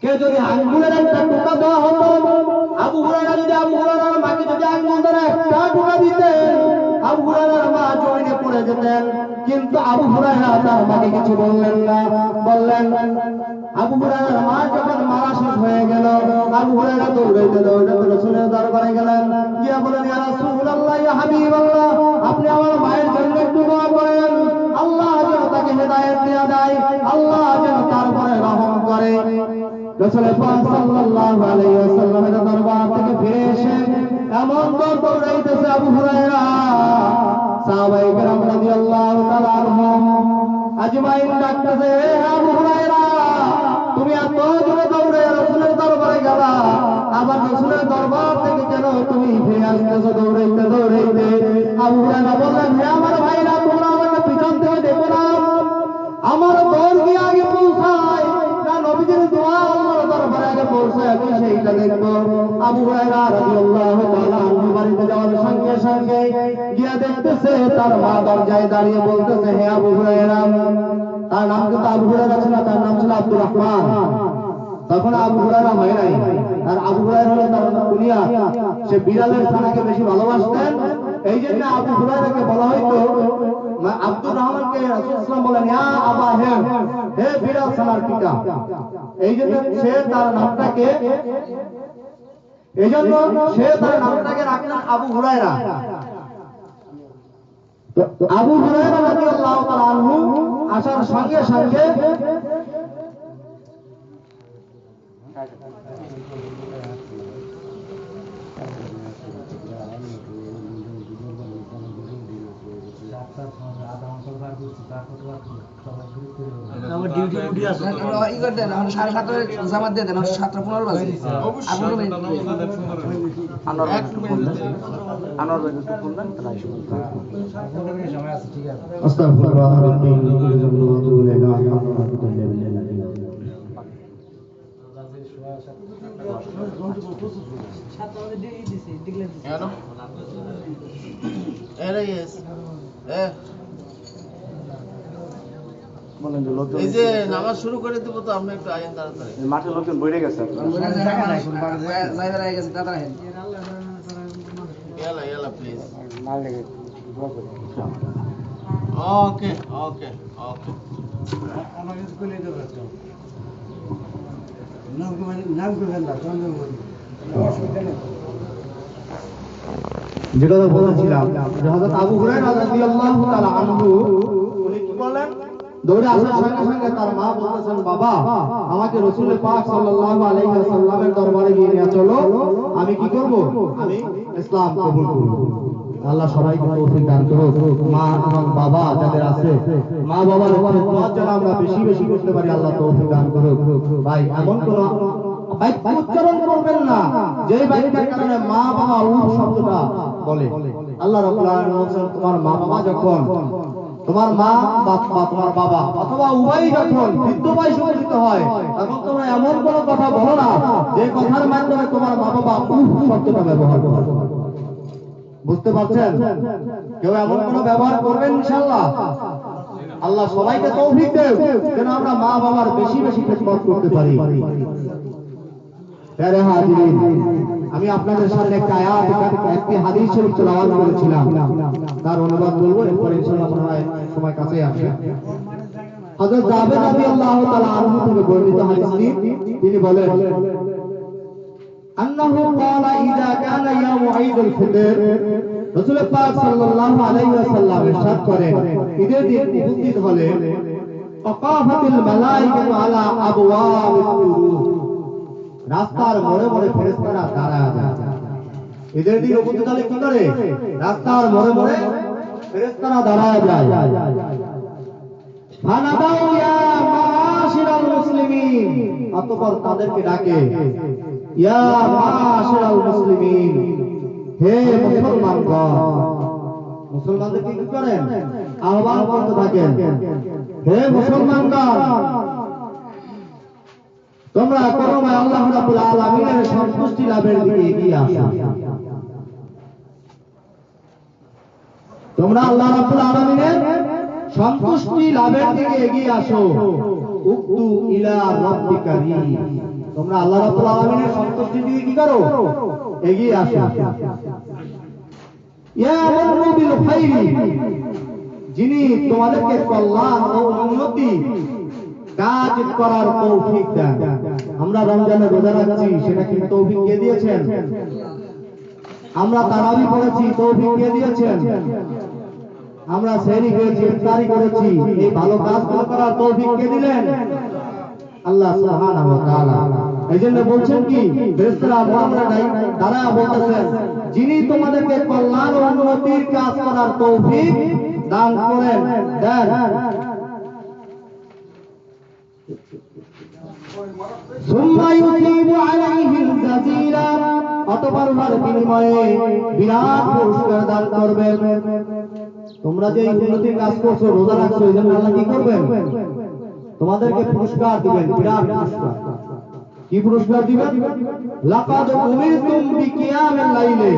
কে যদি আঙ্গুলের একটা টোকা দেওয়া হতো, আবু হুরায়রা যদি আবু হুরায়রার মাকে যদি আঙ্গুল ধরে একটা টোকা দিতেন, আবু হুরায়রার মা জমিনে পড়ে যেতেন। কিন্তু আবু হুরায়রা তার মাকে কিছু বললেন না। বললেন, আবু হুরায়রার মা যখন মারা শেষ হয়ে গেল, আবু হুরায়রা দৌড়াইতে রাসূলের দরবারে গেলেন। গিয়া বলেন, ইয়া রাসূলুল্লাহ, ইয়া হাবিবাল্লাহ, আপনি আমার মায়ের জন্য একটু দোয়া করেন, আল্লাহ যেন তাকে হেদায়েত দিয়ে দেয়, আল্লাহ যেন তার উপরে রহম করে। রাসূল পাক সাল্লাল্লাহু আলাইহি ওয়াসাল্লামের দরবার থেকে ফিরে এসে এমন দৌড়াইতেছে আবু হুরায়রা, সাহাবায়ে কেরাম রাদিয়াল্লাহু তাআলা আনহুম আজমাইন ডাকতেছে, আবু হুরায়রা, তুমি এত জোরে দৌড়ে রাসূলের দরবারে গেলা, আবার রাসূলের দরবার থেকে কেন তুমি ফিরে আসতেছো দৌড়াইতে? আবু হুরায়রা বললেন, হে আমার ভাইরা, তোমরা আমাকে পিছন থেকে দেখো না, আমার দৌড় কি আগে পৌঁছায় না নবীজির দোয়া আল্লাহর দরবারে আগে পৌঁছায়, আমি সেইটা দেখবো। আবু হুরায়রা রাদিয়াল্লাহু তাআলা আনহু বাড়িতে যাওয়ার সঙ্গে সঙ্গে গিয়া দেখতেছে তার মা দরজায় দাঁড়িয়ে বলতেছে, হে আবু হুরায়রা। তার নাম কিন্তু আবু হুরায়রা ছিল, তার নাম ছিল আব্দুর রহমান। তখন আবু হুরায়রা হয় নাই, আর আবু হুরায়রা হলো তার কুনিয়া। সে বিড়ালের ছানাকে বেশি ভালোবাসতেন, এই জন্য আবু হুরায়রাকে বলা হয়তো, আব্দুর রহমানকে রাসূল সাল্লাল্লাহু আলাইহি ওয়াসাল্লাম বলেন, ইয়া আবা হেম, হে বিড়াল ছানার পিতা। এই জন্য সে তার নামটাকে রাখলেন আবু হুরায়রা। তো আবু হুরায়রা রাদিয়াল্লাহু তাআলা আনহু আসার সঙ্গে সঙ্গে আমার ডিউটি ডিউটি আছে ই করে দেন, আমরা 7:30 জামাত দিয়ে দেন, 7:15 বাজে আপনার আনোয়ার ভাই একটু ফোন দেন, তাহলে আইসো সময় আছে। ঠিক আছে, আস্তাগফিরুল্লাহ রাব্বি ওয়া আতুবু ইলাইহি। এই যে নামাজ শুরু করে দেবো, তো আপনি একটু আইন তাড়াতাড়ি। মাঠের লোকজন বইরে গেছে। যাইবার আগে গেছে দাদা হেন ইয়ালা প্লিজ। ওকে ওকে ওকে। যে কথা বলেছিলাম, যে হযরত আবু হুরায়রা রাদিয়াল্লাহু তাআলা আনহু উনি কি বলেন, দৌড়ে আসার সঙ্গে সঙ্গে তার মা বলতেছেন, বাবা, আমাকে রাসূল পাক সাল্লাল্লাহু আলাইহি ওয়াসাল্লামের দরবারে নিয়ে চলো, আমি কি করব? আমি ইসলাম কবুল করব। আল্লাহ সবাইকে তৌফিক দান করুক। মা এবং বাবা যাদের আছে, মা বাবার খেদমত যেন আমরা বেশি বেশি করতে পারি, আল্লাহ তৌফিক দান করুক। ভাই, এমন কোন বাক্য উচ্চারণ করবেন না যে বাক্যের কারণে মা বাবা শব্দটা বলে। আল্লাহ রাব্বুল আলামিন বলেন, তোমার মা বাবা যখন, তোমার মা বা তোমার বাবা অথবা উভয়ই যখন বৃদ্ধ বয়সে উপনীত হয়, তখন তোমরা এমন কোন কথা বলো না যে কথার মাধ্যমে তোমার মা বাবা শব্দটা ব্যবহার করে। বুঝতে পারছেন? কেউ এমন কোন ব্যবহার করবেন ইনশাআল্লাহ। আল্লাহ সবাইকে তৌফিক দেন যেন আমরা মা বাবার বেশি বেশি খেদমত করতে পারি। প্যারে হাজিরিন, আমি আপনাদের সামনে একটা আয়াত, একটি হাদিস শরীফ তেলাওয়াত করেছিলাম, তার অনুবাদ বলবো, এরপর ইনশাআল্লাহ মনে হয় সময় কাছে আসে। হযরত জাবের রাদিয়াল্লাহু তাআলা আনহু থেকে বর্ণিত হাদিসটি, তিনি বলেন, আন্নাহু ক্বালা ইযা কানা ইয়াউমু ঈদুল ফিতর রাসূল পাক সাল্লাল্লাহু আলাইহি ওয়াসাল্লাম ইরশাদ করেন, ঈদের দিন উপস্থিত হলে ওয়াকাফাতিল মালাইকাতু আলা আবওয়াবিত তুরুক, রাস্তার মোড়ে মোড়ে ফেরেশতারা দাঁড়ায় যায়। ঈদের দিন উপস্থিত হলে কি করে? রাস্তার মোড়ে মোড়ে ফেরেশতারা দাঁড়ায় যায়। ফানাদাউ ইয়া মাশিরাল মুসলিমিন, অতঃপর তাদেরকে ডাকে, ইয়া মাশিরাল মুসলিমিন, হে মুসলমানগণ। মুসলমানদের কি করেন? আহ্বান করতে থাকেন, হে মুসলমানগণ, তোমরা করোনা আল্লাহ রাব্বুল আলামিনের সন্তুষ্টি লাভের দিকে এগিয়ে আসো। তোমরা আল্লাহ রাব্বুল আলামিনের সন্তুষ্টি লাভের দিকে এগিয়ে আসো। উক্তু ইলা রাব্বিকা রিব, তোমরা আল্লাহ রাব্বুল আলামিনের সন্তুষ্টির দিকে কি করো? এগিয়ে আসো। ইয়া মুরু বিল খাইরি, যিনি তোমাদেরকে কল্যাণ ও উন্নতি কাজ করার তৌফিক দেন। আমরা রমজানে রোজা রাখছি, সেটা কি তৌফিক কে দিয়েছেন? আমরা তারাবি পড়েছি, তৌফিক কে দিয়েছেন? আমরা সেহরি খেয়েছি, ইফতারি করেছি, এই ভালো কাজগুলো করার তৌফিক কে দিলেন? আল্লাহ সুবহানাহু ওয়া তাআলা। এইজন্য বলছেন কি, ফেরেশতারা আমরা দাঁড়ায় বলতেছেন, যিনি তোমাদেরকে কল্যাণ ও উন্নতির কাজ করার তৌফিক দান করেন দেন। সুম্মা ইউসিবু আলাইহিল জাযীরা, অতঃপর উহার বিনিময়ে বিরাট পুরস্কার দান করবেন। তোমরা যে উন্নতির কাজ করছো, রোজা রাখছো, এই জন্য আল্লাহ কি করবেন? তোমাদেরকে পুরস্কার দিবেন, বিরাট পুরস্কার। কি পুরস্কার দিবেন? লাকাদ উমিরতুম বিকিয়ামিল লাইলি,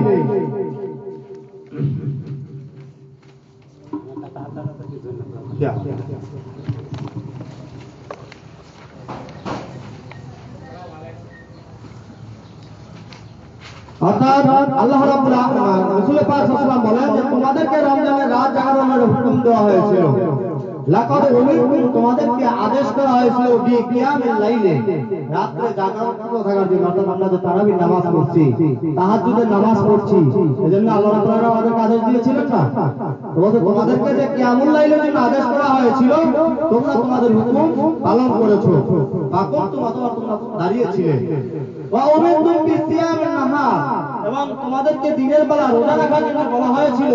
অর্থাৎ আল্লাহ রাব্বুল আলামিন রাসূল পাক সাল্লাল্লাহু আলাইহি ওয়াসাল্লাম বলেন যে তোমাদেরকে রমজানের রাত জাগানোর হুকুম দেওয়া হয়েছিল। লাকাদ উমিরতুম, তোমাদেরকে আদেশ করা হয়েছিল বিকিয়ামিল লাইলি, রাতে জাগ্রত থাকার জন্য। অর্থাৎ আমরা যে তারাবির নামাজ পড়ছি, তাহাজ্জুদের নামাজ পড়ছি, এজন্য আল্লাহ রাব্বুল আলামিন আমাদেরকে আদেশ দিয়েছিলেন না? তোমাদেরকে যে কিয়ামুল লাইলের জন্য আদেশ করা হয়েছিল, তোমরা তোমাদের হুকুম পালন করেছো। ফাকুমতুম, অথবা তোমরা দাঁড়িয়েছিলে। ওয়া উমিরতুম বিসিয়ামিন নাহার, এবং তোমাদেরকে দিনের বেলা রোজা রাখার জন্য বলা হয়েছিল,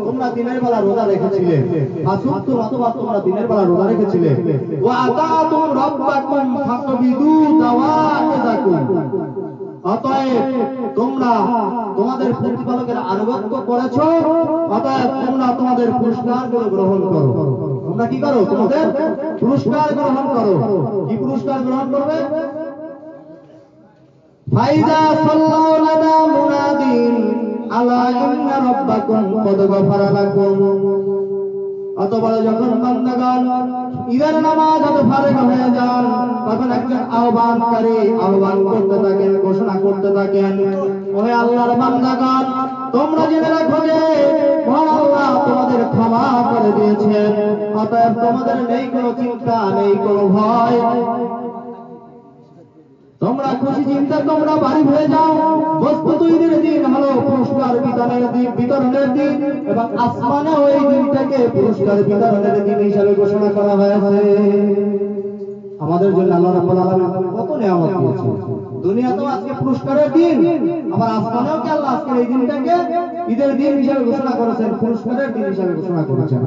তোমরা দিনের বেলা রোজা রেখেছিলে। ফাসুমতুম, অথবা তোমরা দিনের বেলা রোজা রেখেছিলে। ওয়া আতাতুম রাব্বাকুম ফাকবিদু দাওয়াতাকুম, অতএব তোমরা তোমাদের প্রতিপালকের আনুগত্য করেছো, অতএব তোমরা তোমাদের পুরস্কারগুলো গ্রহণ করো। তোমরা কি করো? তোমাদের পুরস্কার গ্রহণ করো। কি পুরস্কার গ্রহণ করবে? ফাইদা সাল্লাল্লাহু লানা মুনাদিন আলা ইন্না রাব্বাকুম কদ গফারা লাকুম, অতঃপর যখন বান্দাগণ ঈদের নামাজ হতে ফারেগ হয়ে যান, তখন একজন আহ্বানকারী আহ্বান করতে থাকেন, ঘোষণা করতে থাকেন, ওহে আল্লাহর বান্দাগণ, তোমরা জেনে রাখো যে মহান আল্লাহ তোমাদের ক্ষমা করে দিয়েছেন, অতএব তোমাদের নেই কোনো চিন্তা, নেই কোনো ভয়। তোমরা খুশি চিন্তা তোমরা বাড়ি হয়ে যাও। বস্তুত ঈদের দিন হলো পুরস্কার বিতরণের দিন, এবং আসমানে ওই দিনটাকে পুরস্কার বিতরণের দিন হিসাবে ঘোষণা করা হয়েছে। আমাদের জন্য আল্লাহ রাব্বুল আলামিন কত নিয়ামত দিয়েছেন। দুনিয়াতেও আজকে পুরস্কারের দিন, আবার আসমানেও কি আল্লাহ আজকে এই দিনটাকে ঈদের দিন হিসাবে ঘোষণা করেছেন, পুরস্কারের দিন হিসাবে ঘোষণা করেছেন।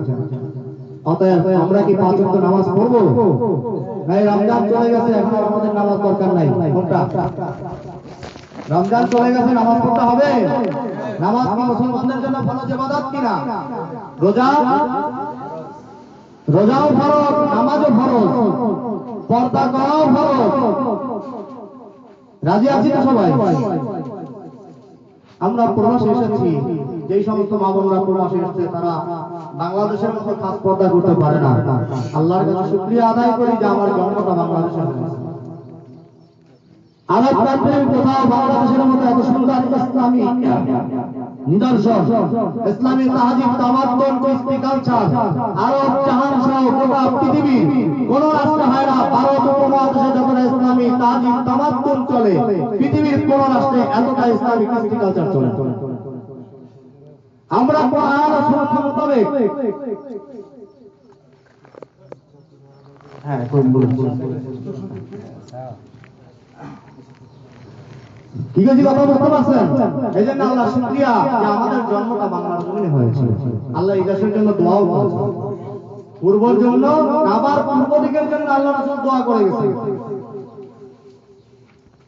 অতএব আমরা কি পাঁচ ওয়াক্ত নামাজ পড়বো? ভাই, রমজান চলে গেছে, এখন আর আমাদের নামাজ দরকার নাই। কোনটা? রমজান চলে গেছে, নামাজ পড়তে হবে। নামাজ কি মুসলমানদের জন্য ফরজ ইবাদত কিনা? রোজাও ফরজ, নামাজও ফরজ, পর্দা করাও ফরজ। রাজি আছি তো সবাই? আমরা প্রবাসে এসেছি, যেই সমস্ত মা বোনরা প্রবাসে এসেছে তারা বাংলাদেশের মতো খাস পর্দা করতে পারে না। আল্লাহর কাছে শুকরিয়া আদায় করি যে আমার জন্মটা বাংলাদেশে হয়েছে। আরব কান্ট্রির কোথাও বাংলাদেশের মতো এত সুন্দর ইসলামী নিদর্শন, ইসলামী তাহজিব, তামাদ্দুন, কৃষ্টি কালচার আরব জাহান সহ গোটা পৃথিবী কোন রাষ্ট্র হয় না। ভারত উপমহাদেশে যখন ইসলামী তাহজিব তামাদ্দুন চলে, পৃথিবীর কোন রাষ্ট্রে এতটা ইসলামী কৃষ্টি কালচার চলে। আমরা কোরআন ও সুন্নাহ মোতাবেক হ্যাঁ ঠিক আছে, কথা বলতে পারছেন? এই জন্য আল্লাহ শুকরিয়া যে আমাদের জন্মটা বাংলার জমিনে হয়েছে। আল্লাহ এই দেশের জন্য দোয়াও করেছে, পূর্বর জন্য, আবার পূর্ব দিকের জন্য আল্লাহ রাসূল দোয়া করে গেছে।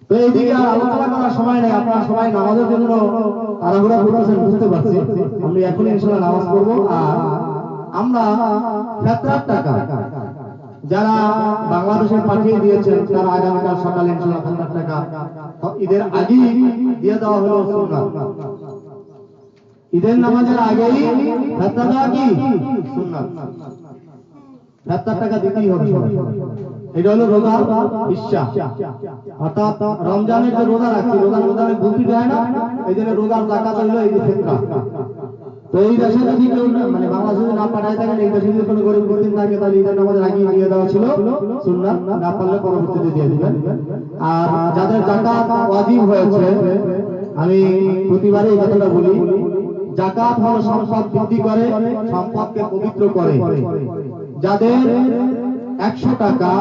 তো এইদিকে আর আলোচনা করার সময় নেই, আপনারা সবাই নামাজের জন্য তাড়াহুড়া করতেছেন বুঝতে পারছি। আমরা এখন ইনশাআল্লাহ নামাজ পড়ব। আর আমরা ফিতরার টাকা যারা বাংলাদেশে পাঠিয়ে দিয়েছেন তারা আগামীকাল সকালে ইনশাআল্লাহ ফিতরার টাকা ঈদের আগেই দিয়ে দেওয়া হলো সুন্নাত। ঈদের নামাজের আগেই ফিতরা দেওয়া কি সুন্নাত। ফিতরার টাকা দিতেই হবে। এটা হলো রোজার বিশ্বাস, অর্থাৎ রমজানের যে রোজা রাখছি, রোজানে ভুলতে যায় না, এই জন্য রোজার জাকাত হলো এই ফিতরা। তো এই দেশে যদি কেউ মানে বাংলাদেশে যদি না পাঠায় থাকেন, এই দেশে যদি কোনো গরিব মুসলিম থাকে তাহলে ঈদের নামাজের আগে দিয়ে দেওয়া ছিল সুন্নাত, না পারলে পরবর্তীতে দিয়ে দিবেন। আর যাদের জাকাত ওয়াজিব হয়েছে, আমি প্রতিবারই এই কথাটা বলি, জাকাত হলো সম্পদ বৃদ্ধি করে, সম্পদকে পবিত্র করে। যাদের 100 টাকা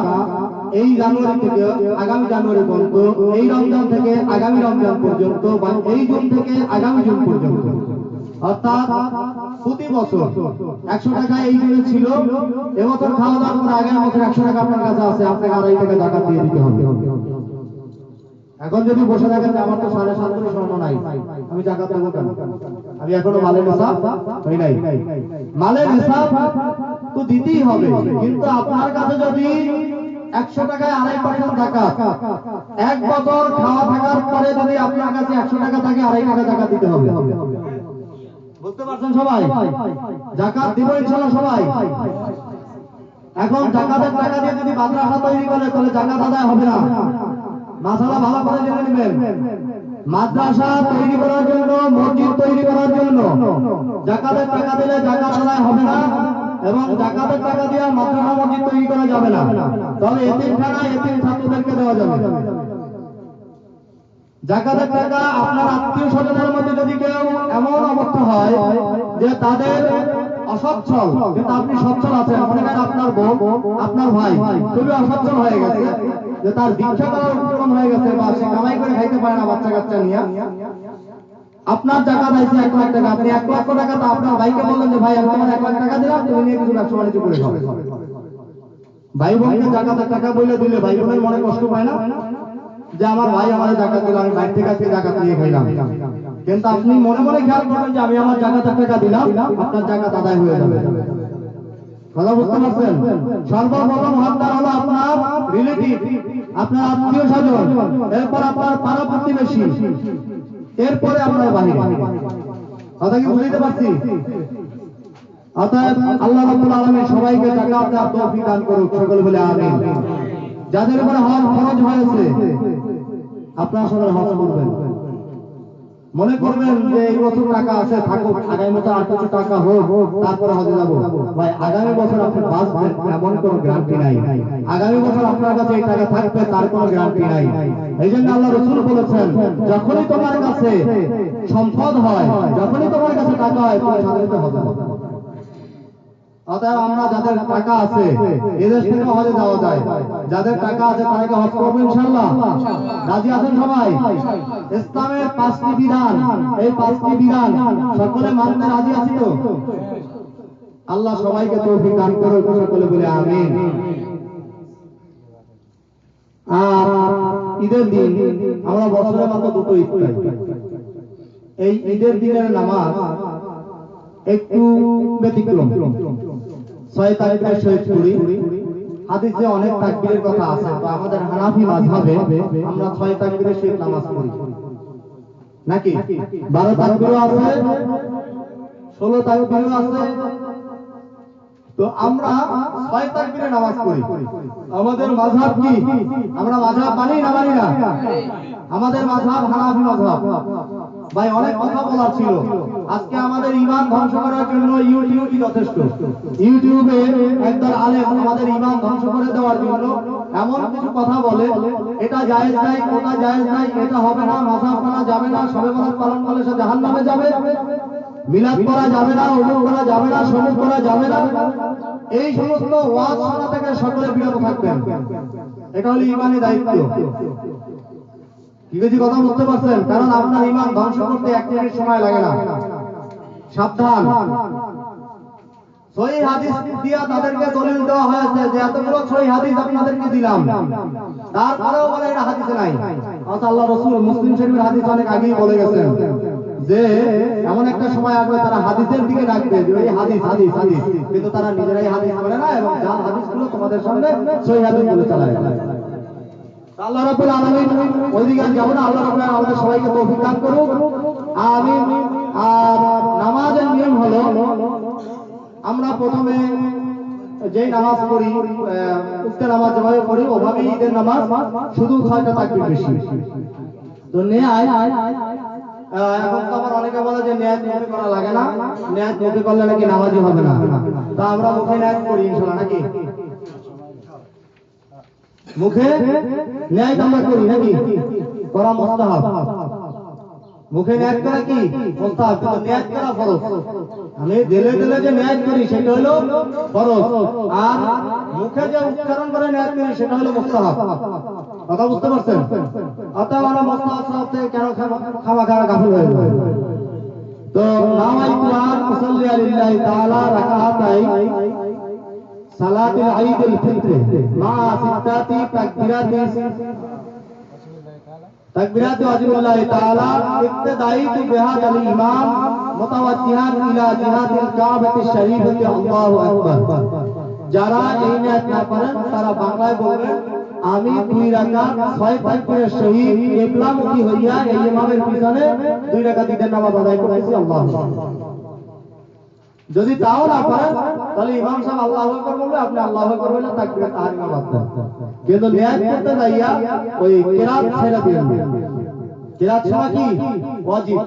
এই জানুয়ারি থেকে আগামী জানুয়ারি পর্যন্ত, এই রমজান থেকে আগামী রমজান পর্যন্ত, বা এই জুন থেকে আগামী জুন পর্যন্ত, অর্থাৎ প্রতি বছর 100 টাকা এই জুনে ছিল, এবছর খাওয়া দাওয়ার পর আগামী বছর 100 টাকা আপনার কাছে আছে, আপনাকে 2.5 টাকা জাকাত দিয়ে দিতে হবে। এখন যদি বসে থাকেন যে আমার তো 7.5 স্বর্ণ নাই, আমি জাকাত দেবো কেন? আমি এখনো মালের হিসাব হই নাই। মালের হিসাব তো দিতেই হবে, কিন্তু আপনার কাছে যদি 100 টাকায় 2.5% জাকাত, এক বছর খাওয়া থাকার পরে যদি আপনার কাছে 100 টাকা থাকে, 2.5 টাকা জাকাত দিতে হবে। বুঝতে পারছেন সবাই? জাকাত দিব ইনশাআল্লাহ সবাই। এখন জাকাতের টাকা দিয়ে যদি মাদ্রাসা তৈরি করে তাহলে জাকাত আদায় হবে না। মাসালা ভালো করে জেনে নেবেন, মাদ্রাসা তৈরি করার জন্য, মসজিদ তৈরি করার জন্য জাকাতের টাকা দিলে জাকাত আদায় হবে না, এবং জাকাতের টাকা দিয়ে মাদ্রাসা মসজিদ তৈরি করা যাবে না। তবে এতিমখানা এতিম ছাত্রদেরকে দেওয়া যাবে। জাকাতের টাকা আপনার আত্মীয় স্বজনের মধ্যে যদি কেউ এমন অবস্থা হয় যে তাদের অসচ্ছল, কিন্তু আপনি সচ্ছল আছেন, মনে করেন আপনার বউ, আপনার ভাই খুবই অসচ্ছল হয়ে গেছে, যে তার ভিক্ষা করার উপক্রম হয়ে গেছে, বা সে কামাই করে খাইতে পারে না বাচ্চা কাচ্চা নিয়ে, আপনার জাকাত আছে 1 লাখ টাকা, আপনি 1 লক্ষ টাকা তো আপনার ভাইকে বললেন যে ভাই আমি তোমার 1 লাখ টাকা দিলাম, তুমি নিয়ে কিছু ব্যবসা বাণিজ্য করে খাও। ভাই বোনকে জাকাতের টাকা বলে দিলে ভাই বোনের মনে কষ্ট পায় না যে আমার ভাই আমার জাকাত দিল, আমি বাইরে থেকে আজকে জাকাত নিয়ে খাইলাম? কিন্তু আপনি মনে মনে খেয়াল করবেন যে আমি আমার জাকাতের টাকা দিলাম, আপনার জাকাত আদায় হয়ে যাবে। কথা বুঝতে পারছেন? সর্বপ্রথম হকদার হলো আপনার রিলেটিভ, আপনার আত্মীয় স্বজন, এরপর আপনার পাড়া প্রতিবেশী, এরপরে আপনার বাহিনী। কথা কি বুঝতে পারছি? অতএব আল্লাহ রাব্বুল আলামিন সবাইকে জাকাত দেওয়ার তৌফিক দান করুক, সকলে বলে আমিন। যাদের উপরে হজ ফরজ হয়েছে, আপনারা সবাই হজ করবেন। মনে করবেন যে এই বছর টাকা আছে, থাকুক, আগামী বছর আর কিছু টাকা হোক, তারপরে হজে যাব। ভাই আগামী বছর আপনি বাঁচবেন এমন কোনো গ্যারান্টি নাই। আগামী বছর আপনার কাছে এই টাকা থাকবে তার কোনো গ্যারান্টি নাই। এই জন্য আল্লাহ রাসূল বলেছেন, যখনই তোমার কাছে সম্পদ হয়, যখনই তোমার কাছে টাকা হয়, তুমি সাধারণত হজে যাবে। অতএব আমরা যাদের টাকা আছে এদেশ থেকে হজে যাওয়া যায়, যাদের টাকা আছে তাদেরকে হজ করবো ইনশাআল্লাহ। রাজি আছেন সবাই? ইসলামের 5টি বিধান, এই 5টি বিধান সকলে মানতে রাজি আছি তো? আল্লাহ সবাইকে তৌফিক দান করুক, সকলে বলে আমিন। আর ঈদের দিন আমরা বছরে মাত্র 2টো ঈদ পাই। এই ঈদের দিনের নামাজ একটু ব্যতিক্রম, 6 তাকবীরের সহিত পড়ি। হাদিসে অনেক তাকবীরের কথা আছে, তো আমাদের হানাফি মাযহাবে আমরা 6 তাকবীরের সহিত নামাজ পড়ি, নাকি 12 তাকবীরও আছে, 16 তাকবীরও আছে। তো আমরা 6 তাকবীরে নামাজ পড়ি। আমাদের মাযহাব কি? আমরা মাযহাব মানি না মানি না? আমাদের মাযহাব হানাফি মাযহাব। ভাই অনেক কথা বলার ছিল, আজকে আমাদের ঈমান ধ্বংস করার জন্য ইউটিউবই যথেষ্ট। ইউটিউবে একদল আলেম আমাদের ঈমান ধ্বংস করে দেওয়ার জন্য এমন কিছু কথা বলে, এটা জায়েজ নাই, ওটা জায়েজ নাই, এটা হবে না, মাযহাব মানা যাবে না, শবে বরাত পালন করলে সে জাহান্নামে যাবে। মিলাদ করা যাবে না, অমুক করা যাবে না, সমুক করা যাবে না, এই সমস্ত ওয়াজ শোনা থেকে সকলে বিরত থাকবেন। এটা হলো ইমানি দায়িত্ব। কি বেশি কথা বুঝতে পারছেন? কারণ আপনার ইমান ধ্বংস করতে 1 মিনিট সময় লাগে না। সাবধান। সহিহ হাদিস দিয়া তাদেরকে দলিল দেওয়া হয়েছে যে এতগুলো সহিহ হাদিস আপনাদেরকে দিলাম, তারপরেও বলে এটা হাদিসে নাই। অথচ আল্লাহ রাসূল মুসলিম শরীফের হাদিস অনেক আগেই বলে গেছেন যে এমন একটা সময় আসবে তারা হাদিসের দিকে ডাকবে যে এই হাদিস হাদিস হাদিস, কিন্তু তারা নিজেরাই হাদিস বলে না এবং জাল হাদিসগুলো তোমাদের সামনে সহিহ হাদিস বলে চালায়। আল্লাহ রাব্বুল আলামিন ওইদিকে যাব না। আল্লাহ রাব্বুল আলামিন আমাদের সবাইকে তৌফিক দান করুক, আমিন। আর নামাজের নিয়ম হলো আমরা প্রথমে যেই নামাজ পড়ি, উক্ত নামাজ যেভাবে পড়ি ওভাবেই ঈদের নামাজ, শুধু 6টা তাকবীর বেশি। তো এখন তো আবার অনেকে বলে যে নিয়াত মুখে করা লাগে না, নিয়াত মুখে করলে নাকি নামাজই হবে না। তো আমরা মুখে নিয়াত করি ইনশাআল্লাহ, নাকি মুখে নিয়াত আমরা করি নাকি? করা মুস্তাহাব। মুখে নিয়াত করা কি মুস্তাহাব, কিন্তু নিয়াত করা ফরজ। আমি দিলে দিলে যে নিয়াত করি সেটা হলো ফরজ, আর মুখে যে উচ্চারণ করে নিয়াত করি সেটা হলো মুস্তাহাব। কথা বুঝতে পারছেন? অতএব আমরা মুস্তাহাব সওয়াব থেকে কেন খামাখা গাফিল হয়ে যাব? তো নাওয়াইতু আন উসাল্লি লিল্লাহি তাআলা রাকাতাই সালাতুল ঈদুল ফিত্র মা সিত্তাতি تكبيرات واجب الله تعالى ابتدائي بهذا الإمام متوجها إلى جهة الكعبة الشريفة الله أكبر। যারা এই নিয়ত না করেন তারা বাংলায় বলবেন আমি 2 রাকাত 6 তাকবীরের সহিত কিবলামুখী হইয়া এই ইমামের পিছনে 2 রাকাত ঈদের নামাজ আদায় করতেছি আল্লাহু আকবার। যদি তাও না পারেন তাহলে ইমাম সাহেব আল্লাহু আকবার বলবে, আপনি আল্লাহু আকবার বলে তাকবীর তাহরিমা বাদ দেন। কিন্তু নিয়ত করতে যাইয়া ওই কিরাত ছেড়ে দিবেন। কিরাত শোনা কি ওয়াজিব,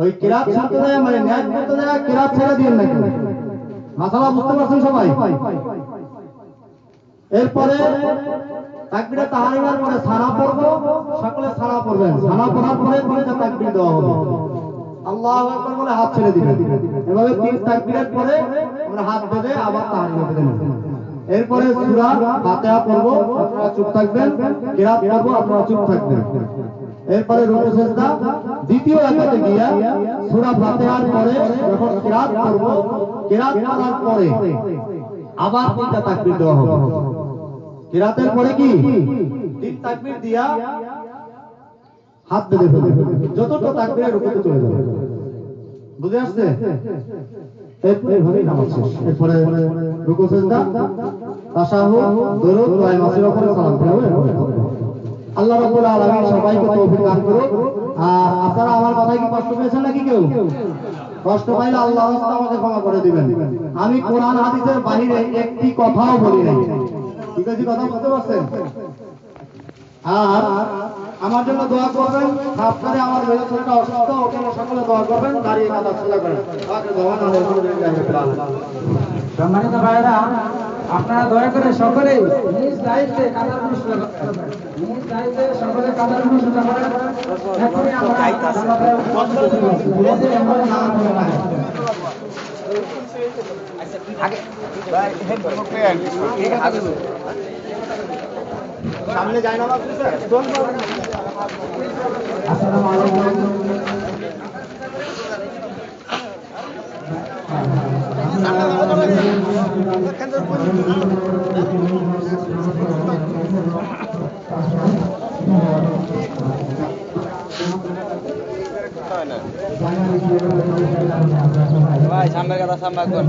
ওই কিরাত শুনতে যায় মানে নিয়ত করতে যায় কিরাত ছেড়ে দিবেন নাকি? মাসালা বুঝতে পারছেন সবাই? এরপরে তাকবীরে তাহরিমার পরে সানা পড়ব, সকলে সানা পড়বেন। সানা পড়ার পরে 3টা তাকবীর দেওয়া হবে। আল্লাহু আকবার বলে হাত ছেড়ে দিবেন। এভাবে 3 তাকবীরের পরে আমরা হাত বেঁধে আবার তাহরিমা বেঁধে নেব। এরপরে সূরা ফাতিহা পড়ব, আপনারা চুপ থাকবেন। কিরাত পড়ব, আপনারা চুপ থাকবেন। এরপরে রুকু সিজদা। দ্বিতীয় রাকাতে গিয়া সূরা ফাতিহার পরে যখন কিরাত পড়ব, কিরাত পড়ার পরে আবার 3টা তাকবীর দেওয়া হবে। কিরাতের পরে কি 3 তাকবীর দিয়া হাত বেঁধে ফেলবে, যতটা তাকবীরে রুকুতে চলে যাবে। বুঝে আসছে? এইভাবেই নামাজ শেষ। এরপরে রুকু সিজদা, তাশাহুদ, দরুদ, দোয়া মাসের উপরে সালাম ফিরাবে। আল্লাহ রাব্বুল আলামিন সবাইকে তৌফিক দান করুক। আর আপনারা আমার কথায় কি কষ্ট পেয়েছেন নাকি? কেউ কষ্ট পাইলে আল্লাহ রাস্তা আমাকে ক্ষমা করে দিবেন। আমি কোরআন হাদিসের বাইরে একটি কথাও বলি নাই। ঠিক আছে? কথা বুঝতে পারছেন? আর আমার জন্য দোয়া করবেন। খাস করে আমার মেয়ে ছেলেটা অসুস্থ, ওকে সকলে দোয়া করবেন। দাঁড়িয়ে কাঁদা ছেলে করেন। সম্মানিত ভাইরা, আপনারা দয়া করে সকলে নিজ দায়িত্বে কাতার অনুষ্ঠিত করেন। নিজ দায়িত্বে সকলে কাতার অনুষ্ঠিত করেন। এখনই আমরা সামনে যায় না বাবু স্যার। আসসালামু আলাইকুম। ভাই সামনে কথা সামনে কর।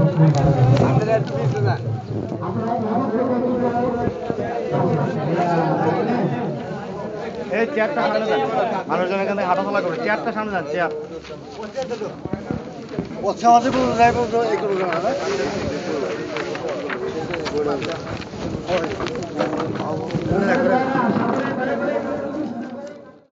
এই চেয়ারটা সামনে যান, মানুষজন এখান থেকে হাঁটাচলা করে। চেয়ারটা সামনে যান, চেয়ার। আচ্ছা আমাদের কোনো ড্রাইভার এই করবে না।